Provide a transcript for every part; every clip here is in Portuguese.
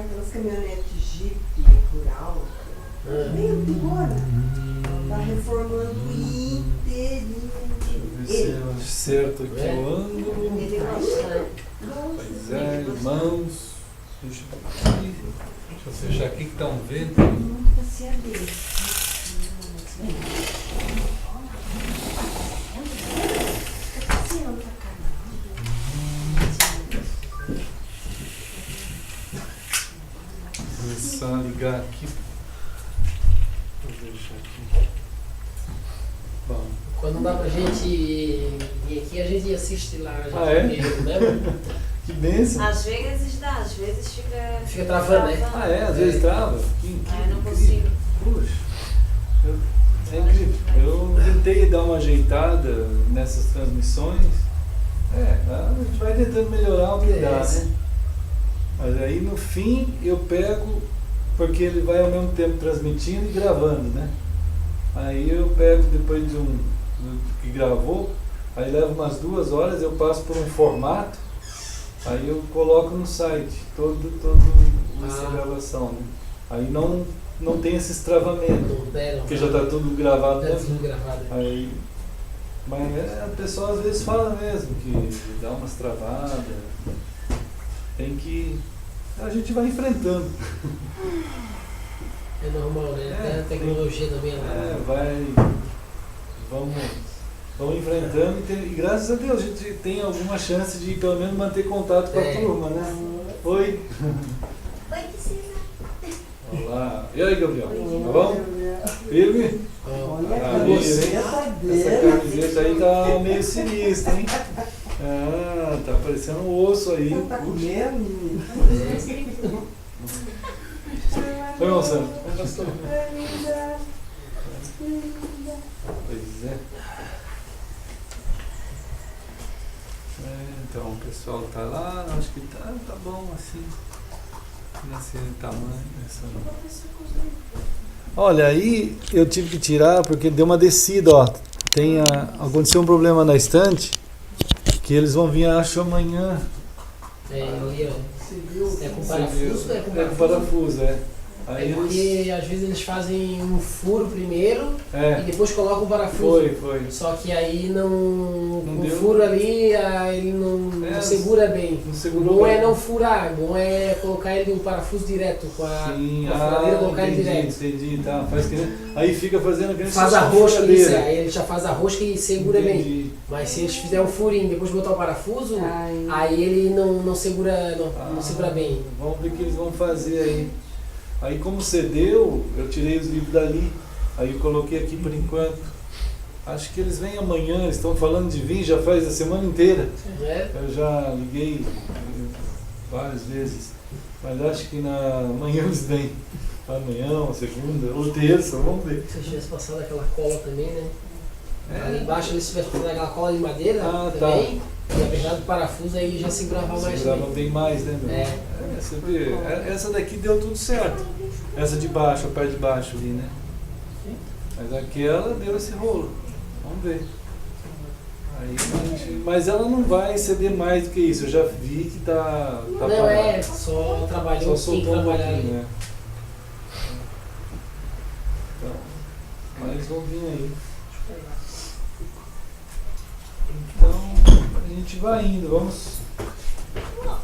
aquelas caminhonetes Jeep rural, bem antigona. Tá reformando inteirinho. Deixa eu ver se eu acerto aqui o ângulo. Ele gosta. Pois é, irmãos. Deixa eu fechar aqui que está um vento. Nunca se abriu. Vou começar a ligar aqui. Vou deixar aqui. Bom. Quando dá pra gente vir aqui, a gente assiste lá. A gente É? Que bênção. Às vezes dá, às vezes Fica travando, né? Ah, é? Às vezes trava. Não consigo. Puxa. É incrível. Eu tentei dar uma ajeitada nessas transmissões. A gente vai tentando melhorar o que dá, né? Mas aí no fim eu pego, porque ele vai ao mesmo tempo transmitindo e gravando, né? Aí eu pego depois do que gravou, aí leva umas 2 horas, eu passo por um formato, aí eu coloco no site todo essa gravação, né? Aí não tem esses travamentos, porque já está tudo gravado, né? Aí, mas a pessoa às vezes fala mesmo que dá umas travadas, tem que... a gente vai enfrentando. É normal, né? Até a tecnologia também é lá. Vamos enfrentando e graças a Deus a gente tem alguma chance de pelo menos manter contato com a turma, né? Oi! Oi, Cristina. Olá! E aí, Gabriel? Tá bom? Firme? Olha Essa camiseta aí tá meio sinistra, hein? Ah, tá parecendo um osso aí. Tá comendo, menino? Oi, moção. Pois é. Então o pessoal tá lá, acho que tá bom assim. Nesse tamanho. Olha, aí eu tive que tirar porque deu uma descida, ó. Aconteceu um problema na estante que eles vão vir, acho, amanhã. É com parafuso? É com parafuso, é. Aí porque às vezes eles fazem um furo primeiro e depois colocam o parafuso. Foi. Só que aí o deu. furo ali, ele não segura bem. Não bom é não furar, bom é colocar ele no parafuso direto, com a furadeira, colocar ele direto. Entendi, tá. Aí fica fazendo aquele faz a rosca, aí ele já faz a rosca e segura bem. Mas se eles fizerem um furinho e depois botar o parafuso, aí ele não segura, não segura bem. Vamos ver o que eles vão fazer aí. Aí como cedeu, eu tirei os livros dali, aí eu coloquei aqui por enquanto. Acho que eles vêm amanhã, eles estão falando de vir já faz a semana inteira. Eu já liguei várias vezes, mas acho que amanhã eles vêm. Amanhã, ou segunda, ou terça, vamos ver. Se tivesse passado aquela cola também, né? Ali embaixo eles tivessem passado aquela cola de madeira também. E apesar do parafuso aí já segurava mais. Segurava bem mais, né, meu? Você vê, essa daqui deu tudo certo. Essa de baixo, a parte de baixo ali, né? Mas aquela deu esse rolo. Vamos ver. Aí, mas ela não vai ceder mais do que isso. Eu já vi que tá não, parado. só trabalhou só quem trabalhar ali. Né? Então, mas vão vir aí. Então, a gente vai indo, vamos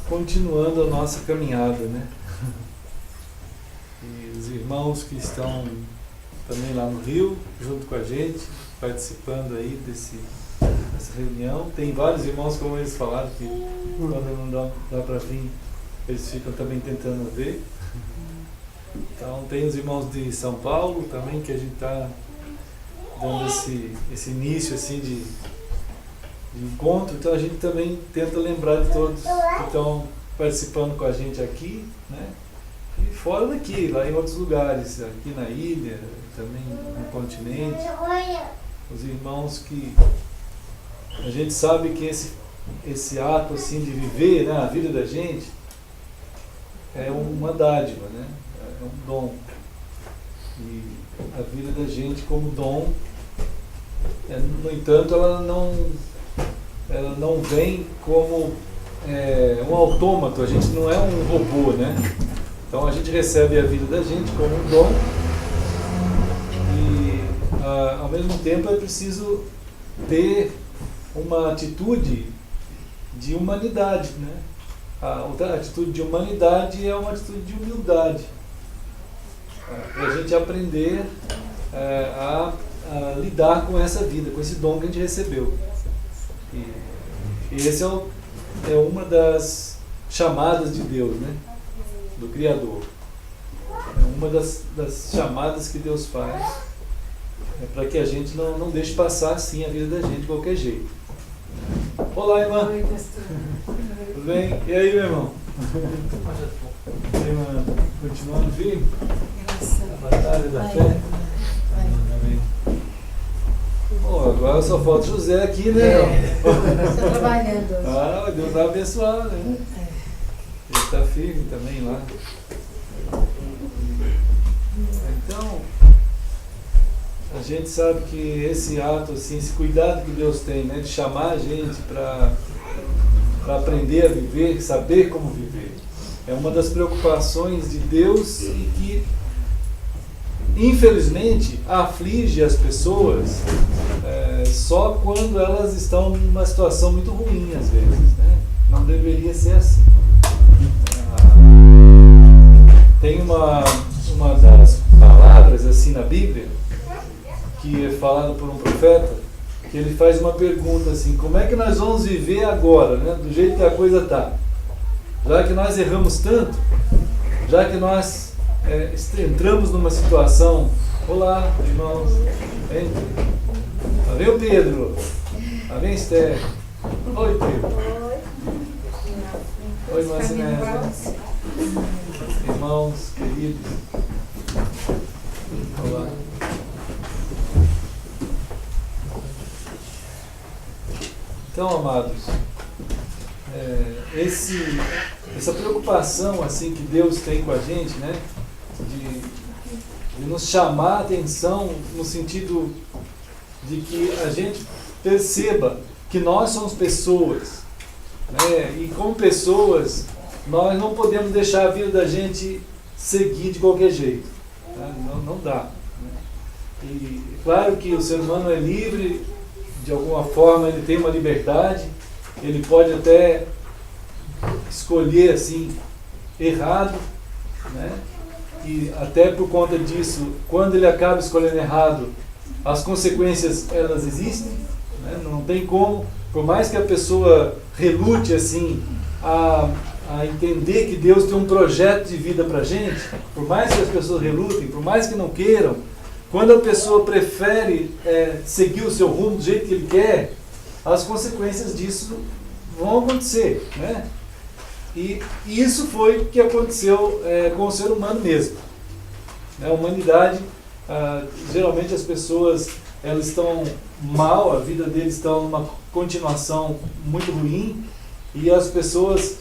continuando a nossa caminhada, né? E os irmãos que estão também lá no Rio, junto com a gente, participando aí dessa reunião. Tem vários irmãos, como eles falaram, que quando não dá para vir, eles ficam também tentando ver. Então tem os irmãos de São Paulo também, que a gente está dando esse início assim de encontro, então a gente também tenta lembrar de todos que estão participando com a gente aqui, né? E fora daqui, lá em outros lugares, aqui na ilha, também no continente, os irmãos que a gente sabe que esse ato assim de viver, né, a vida da gente é uma dádiva, né? É um dom. E a vida da gente como dom, no entanto, ela não vem como um autômato, a gente não é um robô, né? Então a gente recebe a vida da gente como um dom e ao mesmo tempo é preciso ter uma atitude de humanidade, né? A outra atitude de humanidade é uma atitude de humildade. Para a gente aprender a lidar com essa vida, com esse dom que a gente recebeu. E esse é uma das chamadas de Deus, né? Do Criador. É uma das chamadas que Deus faz para que a gente não deixe passar assim a vida da gente de qualquer jeito. Olá, irmã. Oi, pastor. Tudo bem? E aí, meu irmão? E aí, irmã? Continuando firme? Graças A batalha da fé? Amém. Bom, agora só falta José aqui, né? Estou trabalhando hoje. Ah, Deus vai abençoar, né? Ele está firme também lá. Então, a gente sabe que esse ato, assim, esse cuidado que Deus tem, né, de chamar a gente para aprender a viver, saber como viver, é uma das preocupações de Deus e que, infelizmente, aflige as pessoas só quando elas estão numa situação muito ruim, às vezes, né? Não deveria ser assim. Tem uma das palavras assim na Bíblia que é falado por um profeta, que ele faz uma pergunta assim: como é que nós vamos viver agora, né, do jeito que a coisa está? Já que nós erramos tanto, já que nós entramos numa situação... Olá, irmãos. Vem. Lá vem o Pedro. Lá vem Esther. Oi, Pedro. Oi, irmã Sinésia. Irmãos queridos. Olá. Então, amados, essa preocupação assim que Deus tem com a gente, né, de nos chamar a atenção no sentido de que a gente perceba que nós somos pessoas, né, e como pessoas nós não podemos deixar a vida da gente seguir de qualquer jeito, né? Não dá, né? E claro que o ser humano é livre, de alguma forma ele tem uma liberdade, ele pode até escolher assim errado, né? E até por conta disso, quando ele acaba escolhendo errado, as consequências elas existem, né? Não tem como, por mais que a pessoa relute assim a entender que Deus tem um projeto de vida pra gente, por mais que as pessoas relutem, por mais que não queiram, quando a pessoa prefere seguir o seu rumo do jeito que ele quer, as consequências disso vão acontecer, né? E isso foi o que aconteceu com o ser humano mesmo. A humanidade, geralmente as pessoas elas estão mal, a vida deles está numa continuação muito ruim, e as pessoas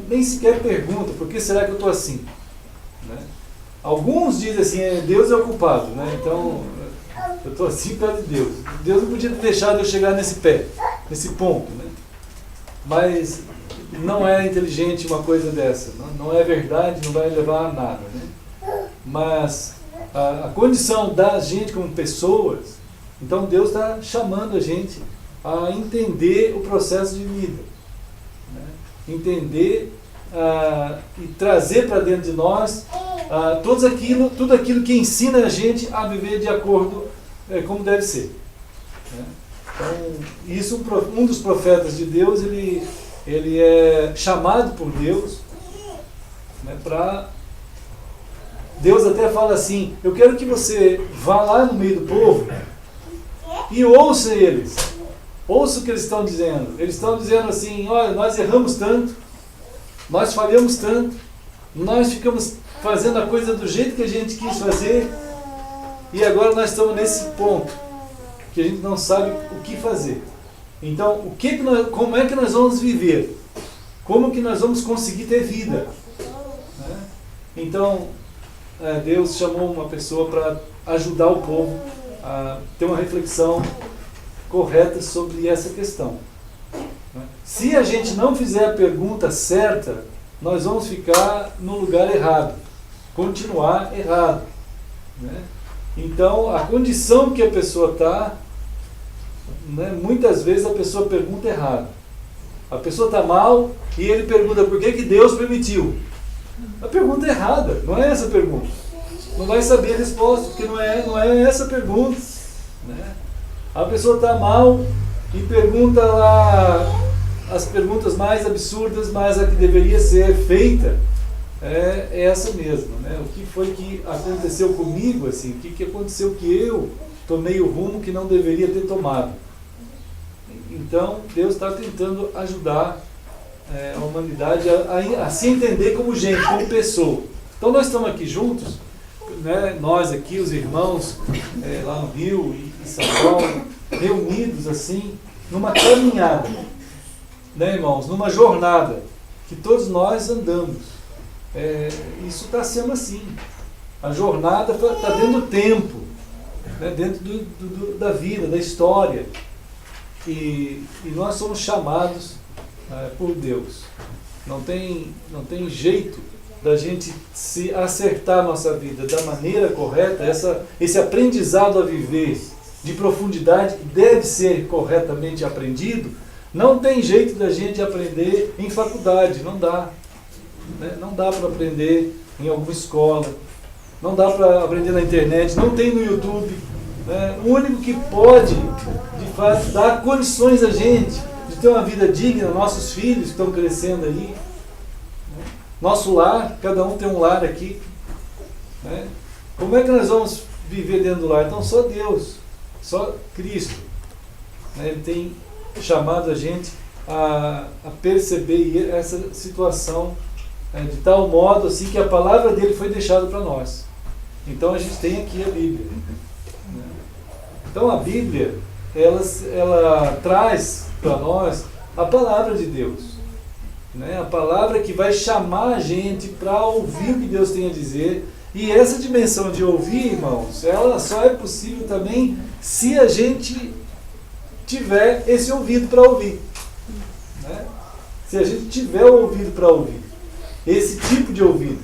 nem sequer perguntam: por que será que eu estou assim? Né? Alguns dizem assim: Deus é o culpado, né? Então eu estou assim por causa de Deus. Deus não podia ter deixado eu chegar nesse ponto, né? Mas não é inteligente uma coisa dessa, não é verdade, não vai levar a nada, né? Mas a condição da gente como pessoas, então Deus está chamando a gente a entender o processo de vida, né? Entender e trazer para dentro de nós tudo aquilo que ensina a gente a viver de acordo como deve ser, né? Então, isso, um dos profetas de Deus, ele é chamado por Deus, né, para... Deus até fala assim: eu quero que você vá lá no meio do povo e ouça eles. Ouça o que eles estão dizendo. Eles estão dizendo assim: olha, nós erramos tanto, nós falhamos tanto, nós ficamos fazendo a coisa do jeito que a gente quis fazer, e agora nós estamos nesse ponto que a gente não sabe o que fazer. Então, como é que nós vamos viver? Como que nós vamos conseguir ter vida? Né? Então, Deus chamou uma pessoa para ajudar o povo a ter uma reflexão correta sobre essa questão. Se a gente não fizer a pergunta certa, nós vamos ficar no lugar errado, continuar errado, né? Então, a condição que a pessoa está, né, muitas vezes a pessoa pergunta errado. A pessoa está mal e ele pergunta por que Deus permitiu. A pergunta é errada, não é essa a pergunta. Não vai saber a resposta, porque não é essa a pergunta, né? A pessoa está mal e pergunta lá as perguntas mais absurdas, mas a que deveria ser feita é essa mesma, né? O que foi que aconteceu comigo, assim? O que aconteceu que eu tomei o rumo que não deveria ter tomado? Então, Deus está tentando ajudar a humanidade a se entender como gente, como pessoa. Então, nós estamos aqui juntos, né? Nós aqui, os irmãos lá no Rio e São Paulo, reunidos assim, numa caminhada, né, irmãos? Numa jornada que todos nós andamos. Isso está sendo assim. A jornada está dentro do tempo, né? Dentro da vida, da história. E nós somos chamados por Deus. Não tem jeito da gente se acertar a nossa vida da maneira correta, esse aprendizado a viver de profundidade que deve ser corretamente aprendido. Não tem jeito da gente aprender em faculdade, não dá. Né? Não dá para aprender em alguma escola, não dá para aprender na internet, não tem no YouTube. Né? O único que pode, de fato, dar condições a gente de ter uma vida digna, nossos filhos que estão crescendo aí, né? Nosso lar, cada um tem um lar aqui. Né? Como é que nós vamos viver dentro do lar? Então só Deus, só Cristo. Né? Ele tem chamado a gente a perceber essa situação de tal modo assim que a palavra dele foi deixada para nós. Então a gente tem aqui a Bíblia. Né? Então a Bíblia, ela traz para nós a palavra de Deus. Né? A palavra que vai chamar a gente para ouvir o que Deus tem a dizer. E essa dimensão de ouvir, irmãos, ela só é possível também se a gente tiver esse ouvido para ouvir. Né? Se a gente tiver o ouvido para ouvir. Esse tipo de ouvido.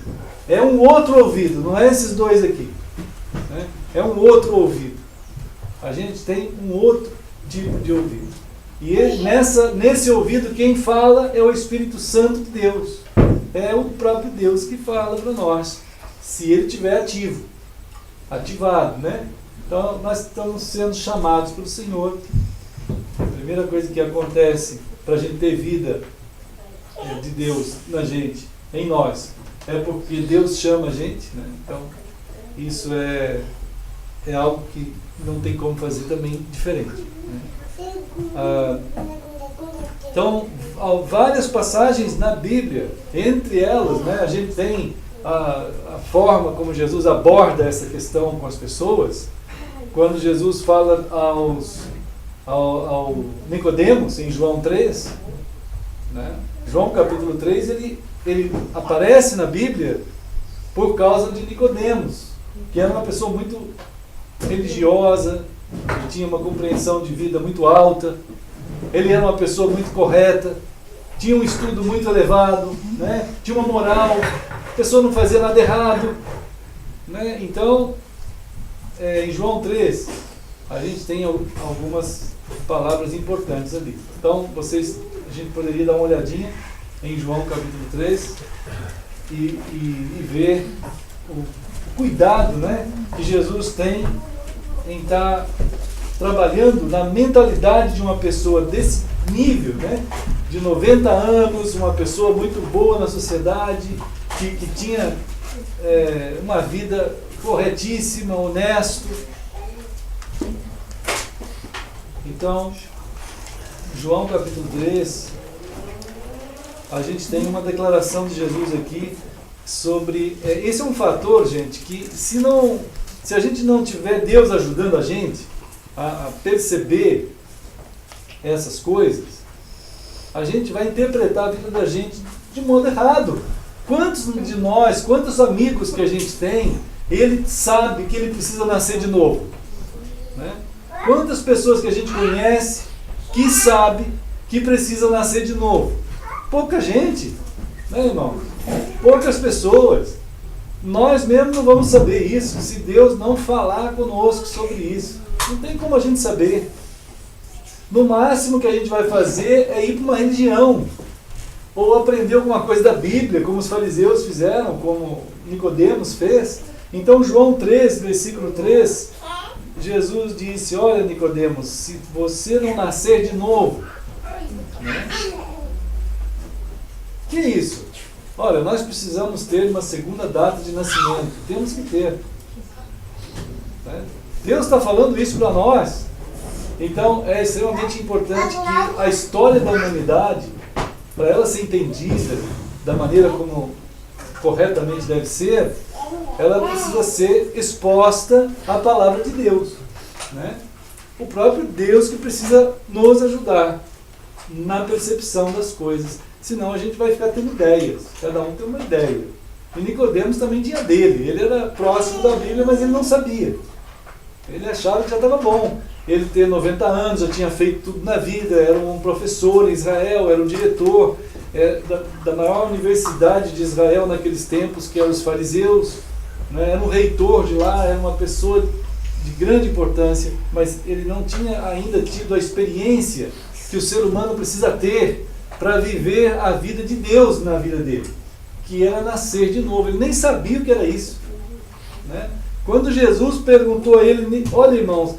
É um outro ouvido, não é esses dois aqui. Né? É um outro ouvido. A gente tem um outro tipo de ouvido. E nesse ouvido quem fala é o Espírito Santo de Deus. É o próprio Deus que fala para nós. Se ele estiver ativado, né? Então nós estamos sendo chamados pelo Senhor. A primeira coisa que acontece para a gente ter vida de Deus na gente, em nós, é porque Deus chama a gente, né? Então isso é algo que não tem como fazer também diferente, né? Então há várias passagens na Bíblia, entre elas, né, a gente tem a forma como Jesus aborda essa questão com as pessoas. Quando Jesus fala ao Nicodemos em João 3, né? João capítulo 3, ele aparece na Bíblia por causa de Nicodemos, que era uma pessoa muito religiosa, que tinha uma compreensão de vida muito alta, ele era uma pessoa muito correta, tinha um estudo muito elevado, né? Tinha uma moral, a pessoa não fazia nada errado, né? Então, em João 3, a gente tem algumas palavras importantes ali. Então, a gente poderia dar uma olhadinha em João capítulo 3 e ver o cuidado, né, que Jesus tem em estar trabalhando na mentalidade de uma pessoa desse nível, né, de 90 anos, uma pessoa muito boa na sociedade, que tinha uma vida corretíssima, honesto. Então, João capítulo 3, a gente tem uma declaração de Jesus aqui sobre... esse é um fator, gente, que se a gente não tiver Deus ajudando a gente a perceber essas coisas, a gente vai interpretar a vida da gente de modo errado. Quantos de nós, quantos amigos que a gente tem, ele sabe que ele precisa nascer de novo? Né? Quantas pessoas que a gente conhece que sabe que precisa nascer de novo? Pouca gente, né, irmão? Poucas pessoas. Nós mesmos não vamos saber isso se Deus não falar conosco sobre isso. Não tem como a gente saber. No máximo que a gente vai fazer é ir para uma religião. Ou aprender alguma coisa da Bíblia, como os fariseus fizeram, como Nicodemos fez. Então João 3, versículo 3, Jesus disse: olha, Nicodemos, se você não nascer de novo, né? Que isso? Olha, nós precisamos ter uma segunda data de nascimento. Temos que ter. Né? Deus está falando isso para nós. Então é extremamente importante que a história da humanidade, para ela ser entendida da maneira como corretamente deve ser, ela precisa ser exposta à palavra de Deus. Né? O próprio Deus que precisa nos ajudar na percepção das coisas. Senão a gente vai ficar tendo ideias. Cada um tem uma ideia. E Nicodemos também tinha dele. Ele era próximo da Bíblia, mas ele não sabia. Ele achava que já estava bom. Ele ter 90 anos, já tinha feito tudo na vida, era um professor em Israel, era um diretor da maior universidade de Israel naqueles tempos, que eram os fariseus, né? Era um reitor de lá, era uma pessoa de grande importância, mas ele não tinha ainda tido a experiência que o ser humano precisa ter para viver a vida de Deus na vida dele, que era nascer de novo. Ele nem sabia o que era isso. Né? Quando Jesus perguntou a ele, olha irmãos,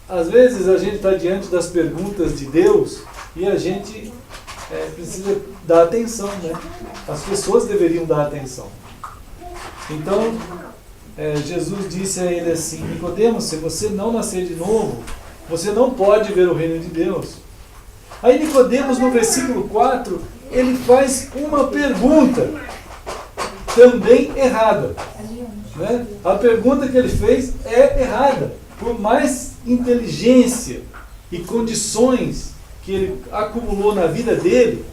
às vezes a gente está diante das perguntas de Deus e a gente precisa dar atenção, né? As pessoas deveriam dar atenção. Então, Jesus disse a ele assim: Nicodemos, se você não nascer de novo, você não pode ver o reino de Deus. Aí Nicodemos, no versículo 4, ele faz uma pergunta também errada. Né? A pergunta que ele fez é errada. Por mais inteligência e condições que ele acumulou na vida dele,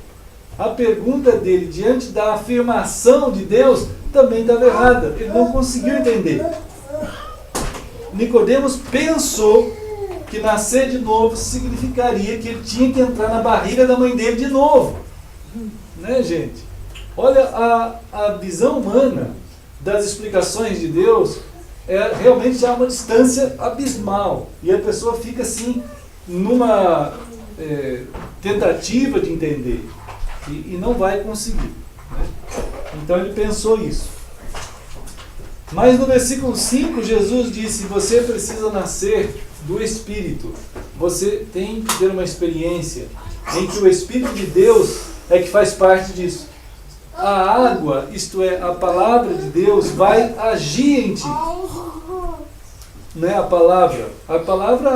a pergunta dele diante da afirmação de Deus também estava errada. Ele não conseguiu entender. Nicodemos pensou que nascer de novo significaria que ele tinha que entrar na barriga da mãe dele de novo. Né, gente? Olha, a visão humana das explicações de Deus realmente há uma distância abismal. E a pessoa fica assim, numa tentativa de entender. E não vai conseguir. Né? Então ele pensou isso. Mas no versículo 5, Jesus disse: você precisa nascer do Espírito. Você tem que ter uma experiência em que o Espírito de Deus é que faz parte disso. A água, isto é, a palavra de Deus, vai agir em ti. Não é a palavra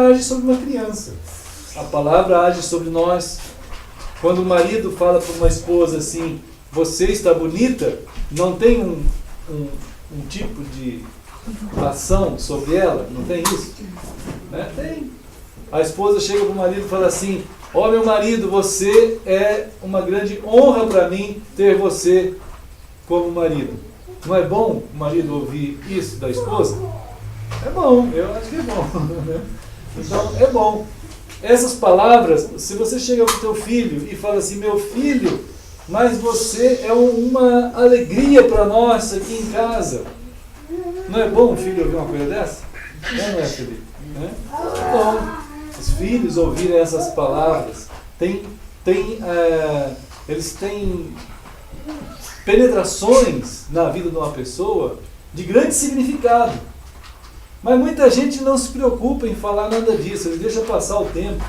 age sobre uma criança. A palavra age sobre nós. Quando o marido fala para uma esposa assim: você está bonita, não tem um tipo de ação sobre ela? Não tem isso? Né? Tem. A esposa chega para o marido e fala assim: ó, meu marido, você é uma grande honra para mim ter você como marido. Não é bom o marido ouvir isso da esposa? É bom, eu acho que é bom. Né? Então, é bom. Essas palavras, se você chega para o teu filho e fala assim: meu filho, mas você é uma alegria para nós aqui em casa. Não é bom o filho ouvir uma coisa dessa? Não é, Felipe? Né? É bom. Os filhos ouvirem essas palavras, eles têm penetrações na vida de uma pessoa de grande significado. Mas muita gente não se preocupa em falar nada disso, eles deixam passar o tempo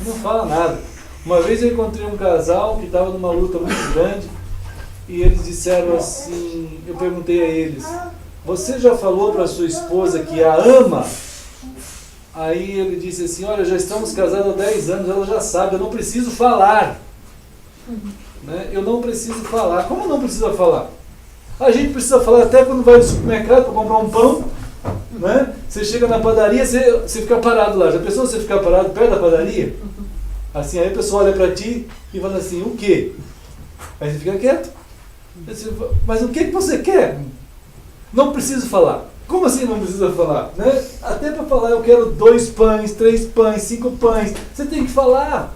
e não fala nada. Uma vez eu encontrei um casal que estava numa luta muito grande e eles disseram assim, eu perguntei a eles: você já falou para sua esposa que a ama? Aí ele disse assim: olha, já estamos casados há 10 anos, ela já sabe, eu não preciso falar. Né? Eu não preciso falar. Como não precisa falar? A gente precisa falar até quando vai no supermercado para comprar um pão. Né? Você chega na padaria, você fica parado lá. Já pensou você ficar parado perto da padaria? Assim, aí a pessoa olha para ti e fala assim: o quê? Aí você fica quieto. Mas o que você quer? Não preciso falar. Como assim não precisa falar? Né? Até para falar eu quero 2 pães, 3 pães, 5 pães. Você tem que falar.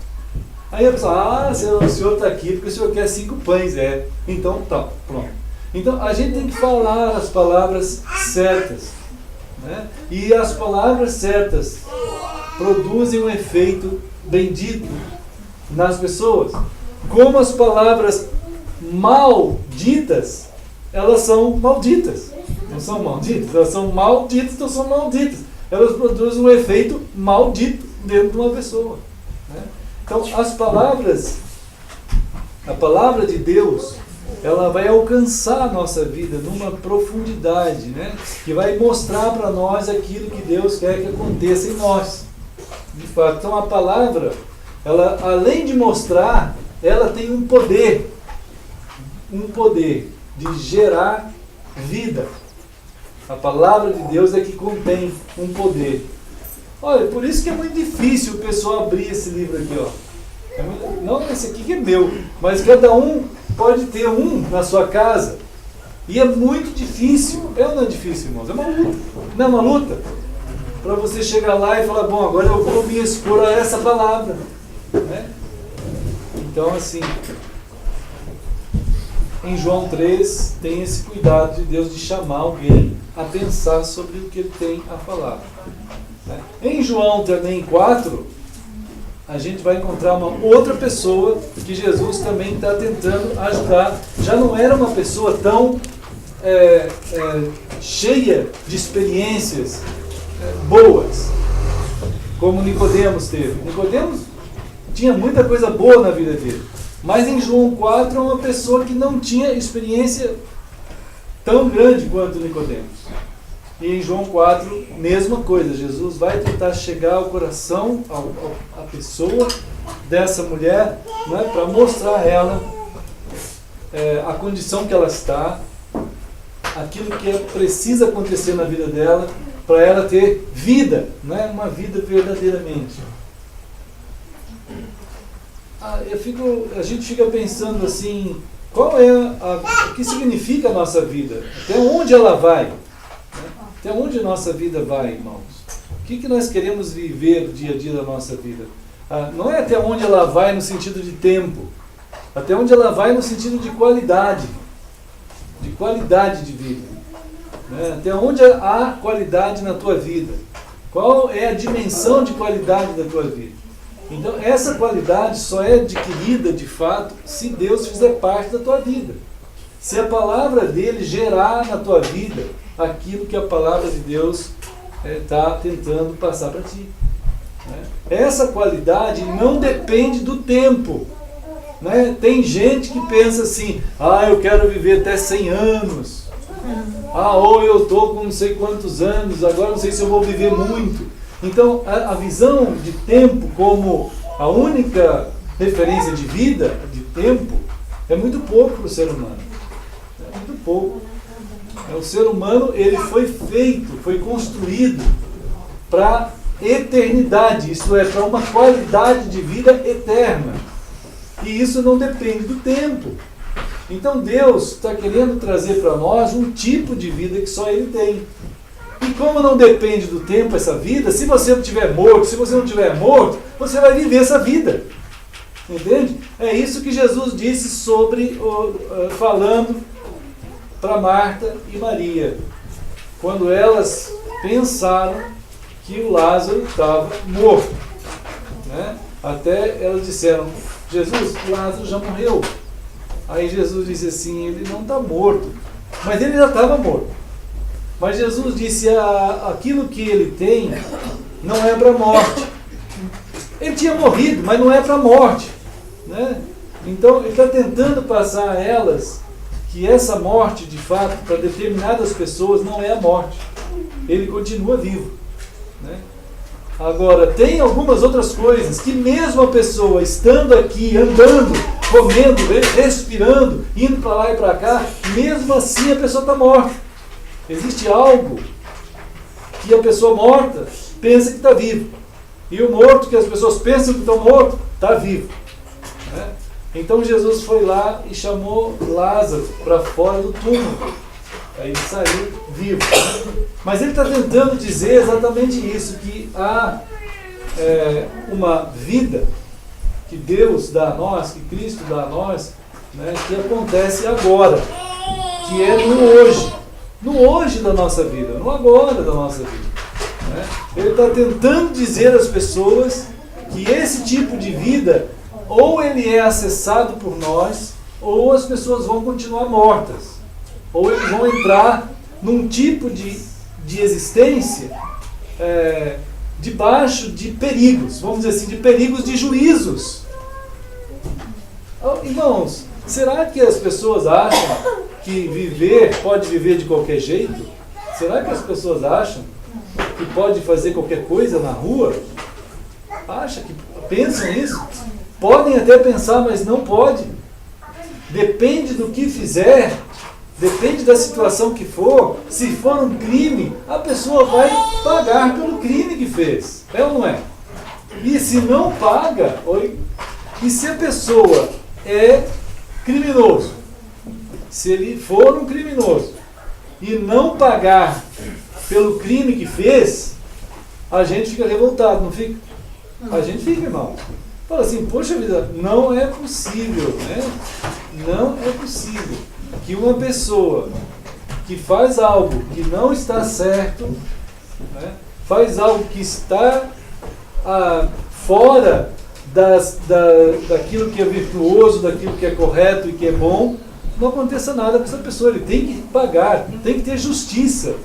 Aí a pessoa, o senhor está aqui porque o senhor quer 5 pães. Então tá, pronto. Então a gente tem que falar as palavras certas, né? E as palavras certas produzem um efeito bendito nas pessoas. Como as palavras malditas, elas são malditas. Não são malditas, elas são malditas, então são malditas. Elas produzem um efeito maldito dentro de uma pessoa, né? Então as palavras, a palavra de Deus, ela vai alcançar a nossa vida numa profundidade, né? Que vai mostrar para nós aquilo que Deus quer que aconteça em nós. De fato, então a palavra, ela, além de mostrar, ela tem um poder de gerar vida. A palavra de Deus é que contém um poder. Olha, por isso que é muito difícil o pessoal abrir esse livro aqui, ó. Não esse aqui que é meu, mas cada um pode ter um na sua casa. E é muito difícil. Não é difícil, irmãos, é uma luta. Não é uma luta? Para você chegar lá e falar, bom, agora eu vou me expor a essa palavra, né? Então, assim, em João 3 tem esse cuidado de Deus de chamar alguém a pensar sobre o que ele tem a falar, né? Em João também 4, a gente vai encontrar uma outra pessoa que Jesus também está tentando ajudar. Já não era uma pessoa tão cheia de experiências boas como Nicodemos teve. Nicodemos tinha muita coisa boa na vida dele, mas em João 4 é uma pessoa que não tinha experiência tão grande quanto Nicodemos. E em João 4, mesma coisa, Jesus vai tentar chegar ao coração, à pessoa dessa mulher, né, para mostrar a ela a condição que ela está, aquilo que precisa acontecer na vida dela, para ela ter vida, né, uma vida verdadeiramente. A gente fica pensando assim, qual é o que significa a nossa vida? Até onde ela vai? Até onde a nossa vida vai, irmãos? O que nós queremos viver o dia a dia da nossa vida? Não é até onde ela vai no sentido de tempo, até onde ela vai no sentido de qualidade de vida, né? Até onde há qualidade na tua vida? Qual é a dimensão de qualidade da tua vida? Então essa qualidade só é adquirida de fato se Deus fizer parte da tua vida, se a palavra dele gerar na tua vida aquilo que a palavra de Deus está tentando passar para ti, né? Essa qualidade não depende do tempo, né? Tem gente que pensa assim, eu quero viver até 100 anos, ou eu estou com não sei quantos anos, agora não sei se eu vou viver muito. Então a visão de tempo como a única referência de vida, de tempo, é muito pouco para o ser humano, é muito pouco. O ser humano, ele foi feito, foi construído para eternidade, isto é, para uma qualidade de vida eterna. E isso não depende do tempo. Então Deus está querendo trazer para nós um tipo de vida que só Ele tem. E como não depende do tempo essa vida, se você não estiver morto, se você não estiver morto, você vai viver essa vida. Entende? É isso que Jesus disse sobre, falando para Marta e Maria, quando elas pensaram que o Lázaro estava morto, né? Até elas disseram, Jesus, Lázaro já morreu. Aí Jesus disse assim, ele não está morto, mas ele já estava morto. Mas Jesus disse, aquilo que ele tem não é para a morte. Ele tinha morrido, mas não é para a morte, né? Então ele está tentando passar a elas que essa morte, de fato, para determinadas pessoas não é a morte. Ele continua vivo, né? Agora, tem algumas outras coisas que mesmo a pessoa estando aqui, andando, comendo, respirando, indo para lá e para cá, mesmo assim a pessoa está morta. Existe algo que a pessoa morta pensa que está vivo. E o morto, que as pessoas pensam que estão morto, está vivo, né? Então Jesus foi lá e chamou Lázaro para fora do túmulo. Aí ele saiu vivo. Mas ele está tentando dizer exatamente isso, que há uma vida que Deus dá a nós, que Cristo dá a nós, né, que acontece agora, que é no hoje da nossa vida, no agora da nossa vida. Né? Ele está tentando dizer às pessoas que esse tipo de vida, ou ele é acessado por nós, ou as pessoas vão continuar mortas, ou eles vão entrar num tipo de existência debaixo de perigos, vamos dizer assim, de perigos de juízos. Oh, irmãos, será que as pessoas acham que pode viver de qualquer jeito? Será que as pessoas acham que pode fazer qualquer coisa na rua? Pensam nisso? Podem até pensar, mas não pode. Depende do que fizer, depende da situação que for. Se for um crime, a pessoa vai pagar pelo crime que fez. É ou não é? E se não paga, e se a pessoa é criminoso, se ele for um criminoso e não pagar pelo crime que fez, a gente fica revoltado, não fica? A gente fica, irmão. Fala assim, poxa vida, não é possível, né? Não é possível que uma pessoa que faz algo que não está certo, né, faz algo que está fora daquilo que é virtuoso, daquilo que é correto e que é bom, não aconteça nada com essa pessoa. Ele tem que pagar, tem que ter justiça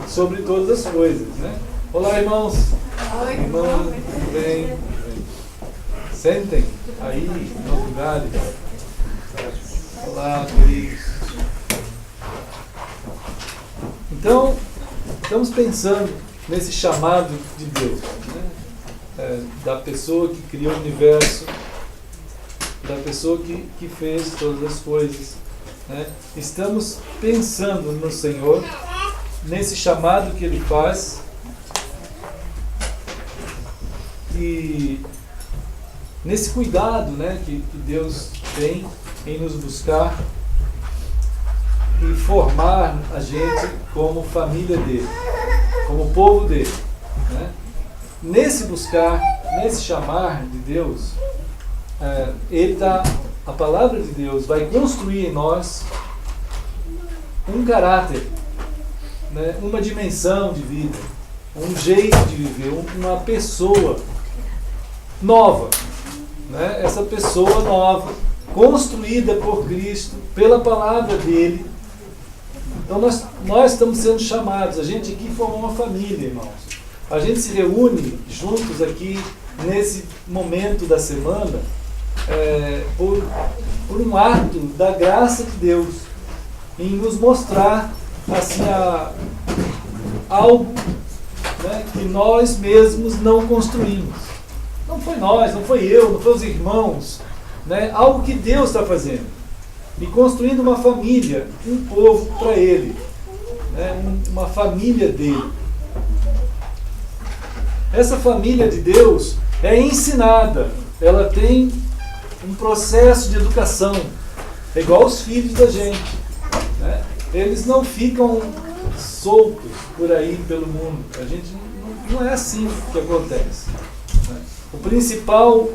sobre todas as coisas, né? Olá, irmãos. Oi, Irmãos, vem. Sentem aí nos lugares. Olá, queridos. Então, estamos pensando nesse chamado de Deus, né? Da pessoa que criou o universo, da pessoa que fez todas as coisas, né? Estamos pensando no Senhor, nesse chamado que Ele faz, e nesse cuidado, né, que Deus tem em nos buscar e formar a gente como família dele, como povo dele, né? Nesse buscar, nesse chamar de Deus, a palavra de Deus vai construir em nós um caráter, né, uma dimensão de vida, um jeito de viver, uma pessoa nova, né? Essa pessoa nova, construída por Cristo, pela palavra dele. Então nós estamos sendo chamados, a gente aqui forma uma família, irmãos. A gente se reúne juntos aqui nesse momento da semana por um ato da graça de Deus em nos mostrar assim algo, né, que nós mesmos não construímos. Não foi nós, não foi eu, não foi os irmãos, né? Algo que Deus está fazendo e construindo uma família, um povo para Ele, né? Uma família dele. Essa família de Deus é ensinada, ela tem um processo de educação, é igual os filhos da gente, né? Eles não ficam soltos por aí pelo mundo. A gente não é assim que acontece, né? O principal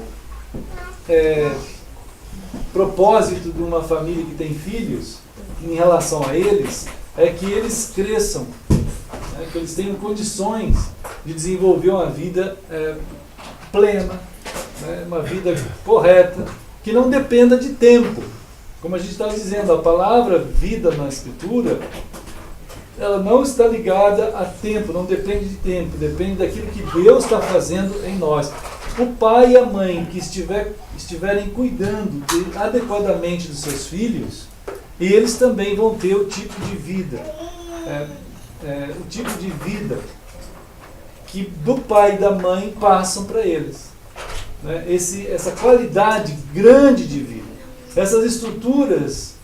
propósito de uma família que tem filhos, em relação a eles, é que eles cresçam, né? Que eles tenham condições de desenvolver uma vida plena, né? Uma vida correta, que não dependa de tempo. Como a gente estava dizendo, a palavra vida na Escritura, ela não está ligada a tempo, não depende de tempo, depende daquilo que Deus está fazendo em nós. O pai e a mãe que estiverem cuidando adequadamente dos seus filhos, eles também vão ter o tipo de vida, que do pai e da mãe passam para eles, né? Essa qualidade grande de vida, essas estruturas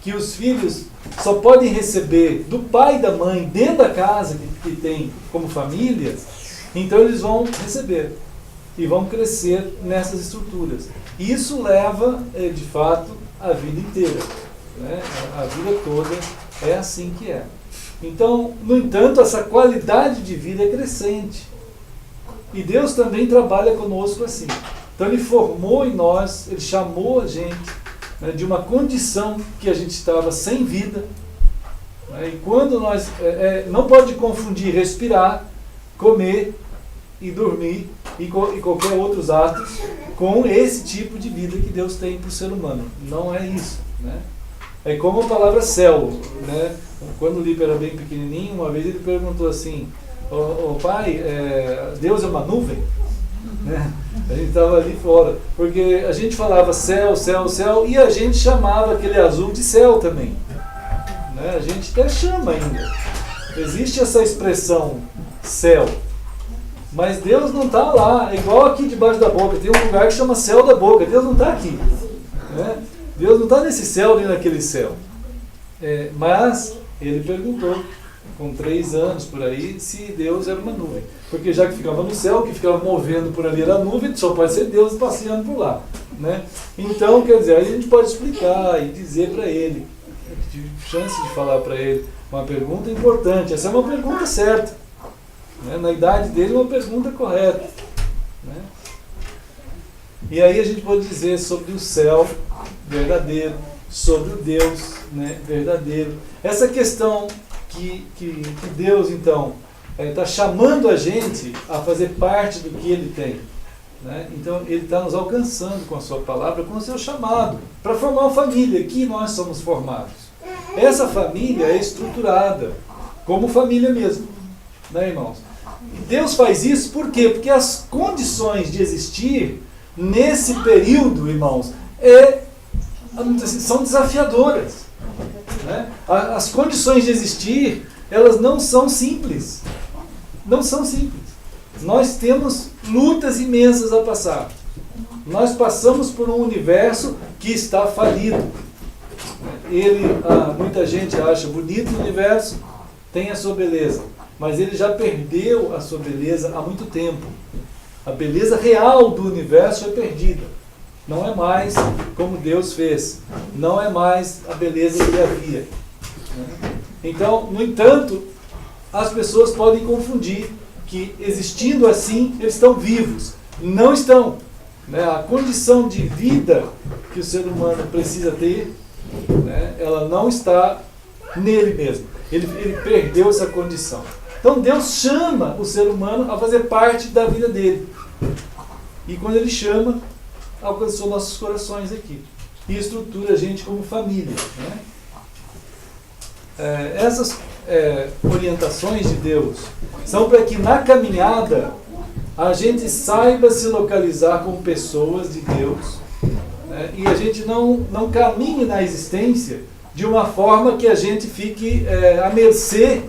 que os filhos só podem receber do pai e da mãe dentro da casa que tem como família, então eles vão receber e vão crescer nessas estruturas. Isso leva, de fato, a vida inteira, né? A vida toda é assim que é. Então, no entanto, essa qualidade de vida é crescente. E Deus também trabalha conosco assim. Então ele formou em nós, ele chamou a gente, né, de uma condição que a gente estava sem vida. Né, e quando nós... não pode confundir respirar, comer e dormir e qualquer outros atos com esse tipo de vida que Deus tem para o ser humano. Não é isso. Né? É como a palavra céu. Né? Quando o Lipe era bem pequenininho, uma vez ele perguntou assim, ô pai, Deus é uma nuvem? Né? A gente estava ali fora, porque a gente falava céu, céu, céu, e a gente chamava aquele azul de céu também. Né? A gente até chama ainda. Existe essa expressão céu, mas Deus não está lá. É igual aqui debaixo da boca, tem um lugar que chama céu da boca. Deus não está aqui. Né? Deus não está nesse céu nem naquele céu. Mas ele perguntou, com 3 anos por aí, se Deus era uma nuvem. Porque já que ficava no céu, o que ficava movendo por ali era a nuvem, só pode ser Deus passeando por lá. Né? Então, quer dizer, aí a gente pode explicar e dizer para ele, tive chance de falar para ele uma pergunta importante. Essa é uma pergunta certa. Né? Na idade dele, uma pergunta correta. Né? E aí a gente pode dizer sobre o céu verdadeiro, sobre o Deus, né, verdadeiro. Essa questão que Deus, então, está chamando a gente a fazer parte do que Ele tem. Né? Então, Ele está nos alcançando com a Sua palavra, com o seu chamado, para formar uma família, que nós somos formados. Essa família é estruturada, como família mesmo. Né, irmãos? Deus faz isso por quê? Porque as condições de existir nesse período, irmãos, são desafiadoras. Né? As condições de existir, elas não são simples. Não são simples. Nós temos lutas imensas a passar. Nós passamos por um universo que está falido. Muita gente acha bonito o universo, tem a sua beleza, mas ele já perdeu a sua beleza há muito tempo. A beleza real do universo foi perdida. Não é mais como Deus fez. Não é mais a beleza que havia. Então, no entanto, as pessoas podem confundir que, existindo assim, eles estão vivos. Não estão. Né? A condição de vida que o ser humano precisa ter, né, ela não está nele mesmo. Ele perdeu essa condição. Então, Deus chama o ser humano a fazer parte da vida dele. E quando Ele chama, alcançou nossos corações aqui. E estrutura a gente como família. Né? Essas orientações de Deus são para que na caminhada a gente saiba se localizar com pessoas de Deus, né? E a gente não caminhe na existência de uma forma que a gente fique à mercê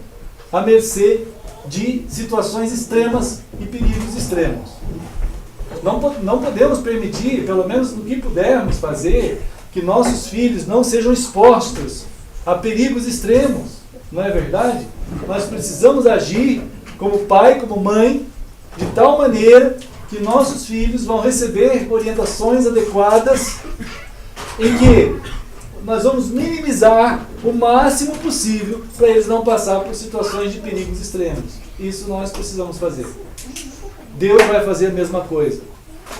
de situações extremas e perigos extremos. Não podemos permitir, pelo menos no que pudermos fazer, que nossos filhos não sejam expostos a perigos extremos. Não é verdade? Nós precisamos agir como pai, como mãe, de tal maneira que nossos filhos vão receber orientações adequadas em que nós vamos minimizar o máximo possível para eles não passar por situações de perigos extremos. Isso nós precisamos fazer. Deus vai fazer a mesma coisa.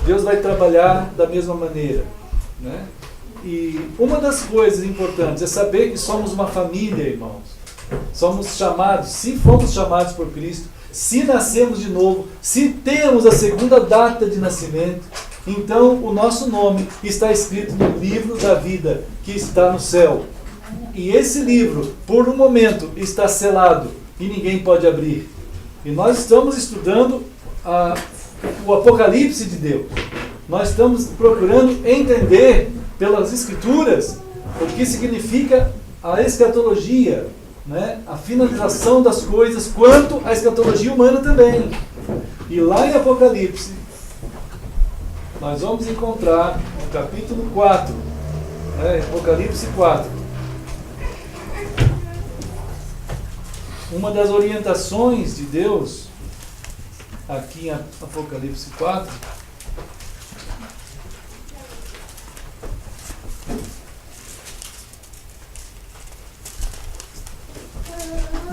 Deus vai trabalhar da mesma maneira. Né? E uma das coisas importantes é saber que somos uma família, irmãos. Somos chamados, se fomos chamados por Cristo, se nascemos de novo, se temos a segunda data de nascimento, então o nosso nome está escrito no livro da vida que está no céu. E esse livro, por um momento, está selado e ninguém pode abrir. E nós estamos estudando o Apocalipse de Deus. Nós estamos procurando entender pelas Escrituras o que significa a escatologia, né? A finalização das coisas, quanto à escatologia humana também. E lá em Apocalipse, nós vamos encontrar no capítulo 4, né? Apocalipse 4, uma das orientações de Deus, aqui em Apocalipse 4,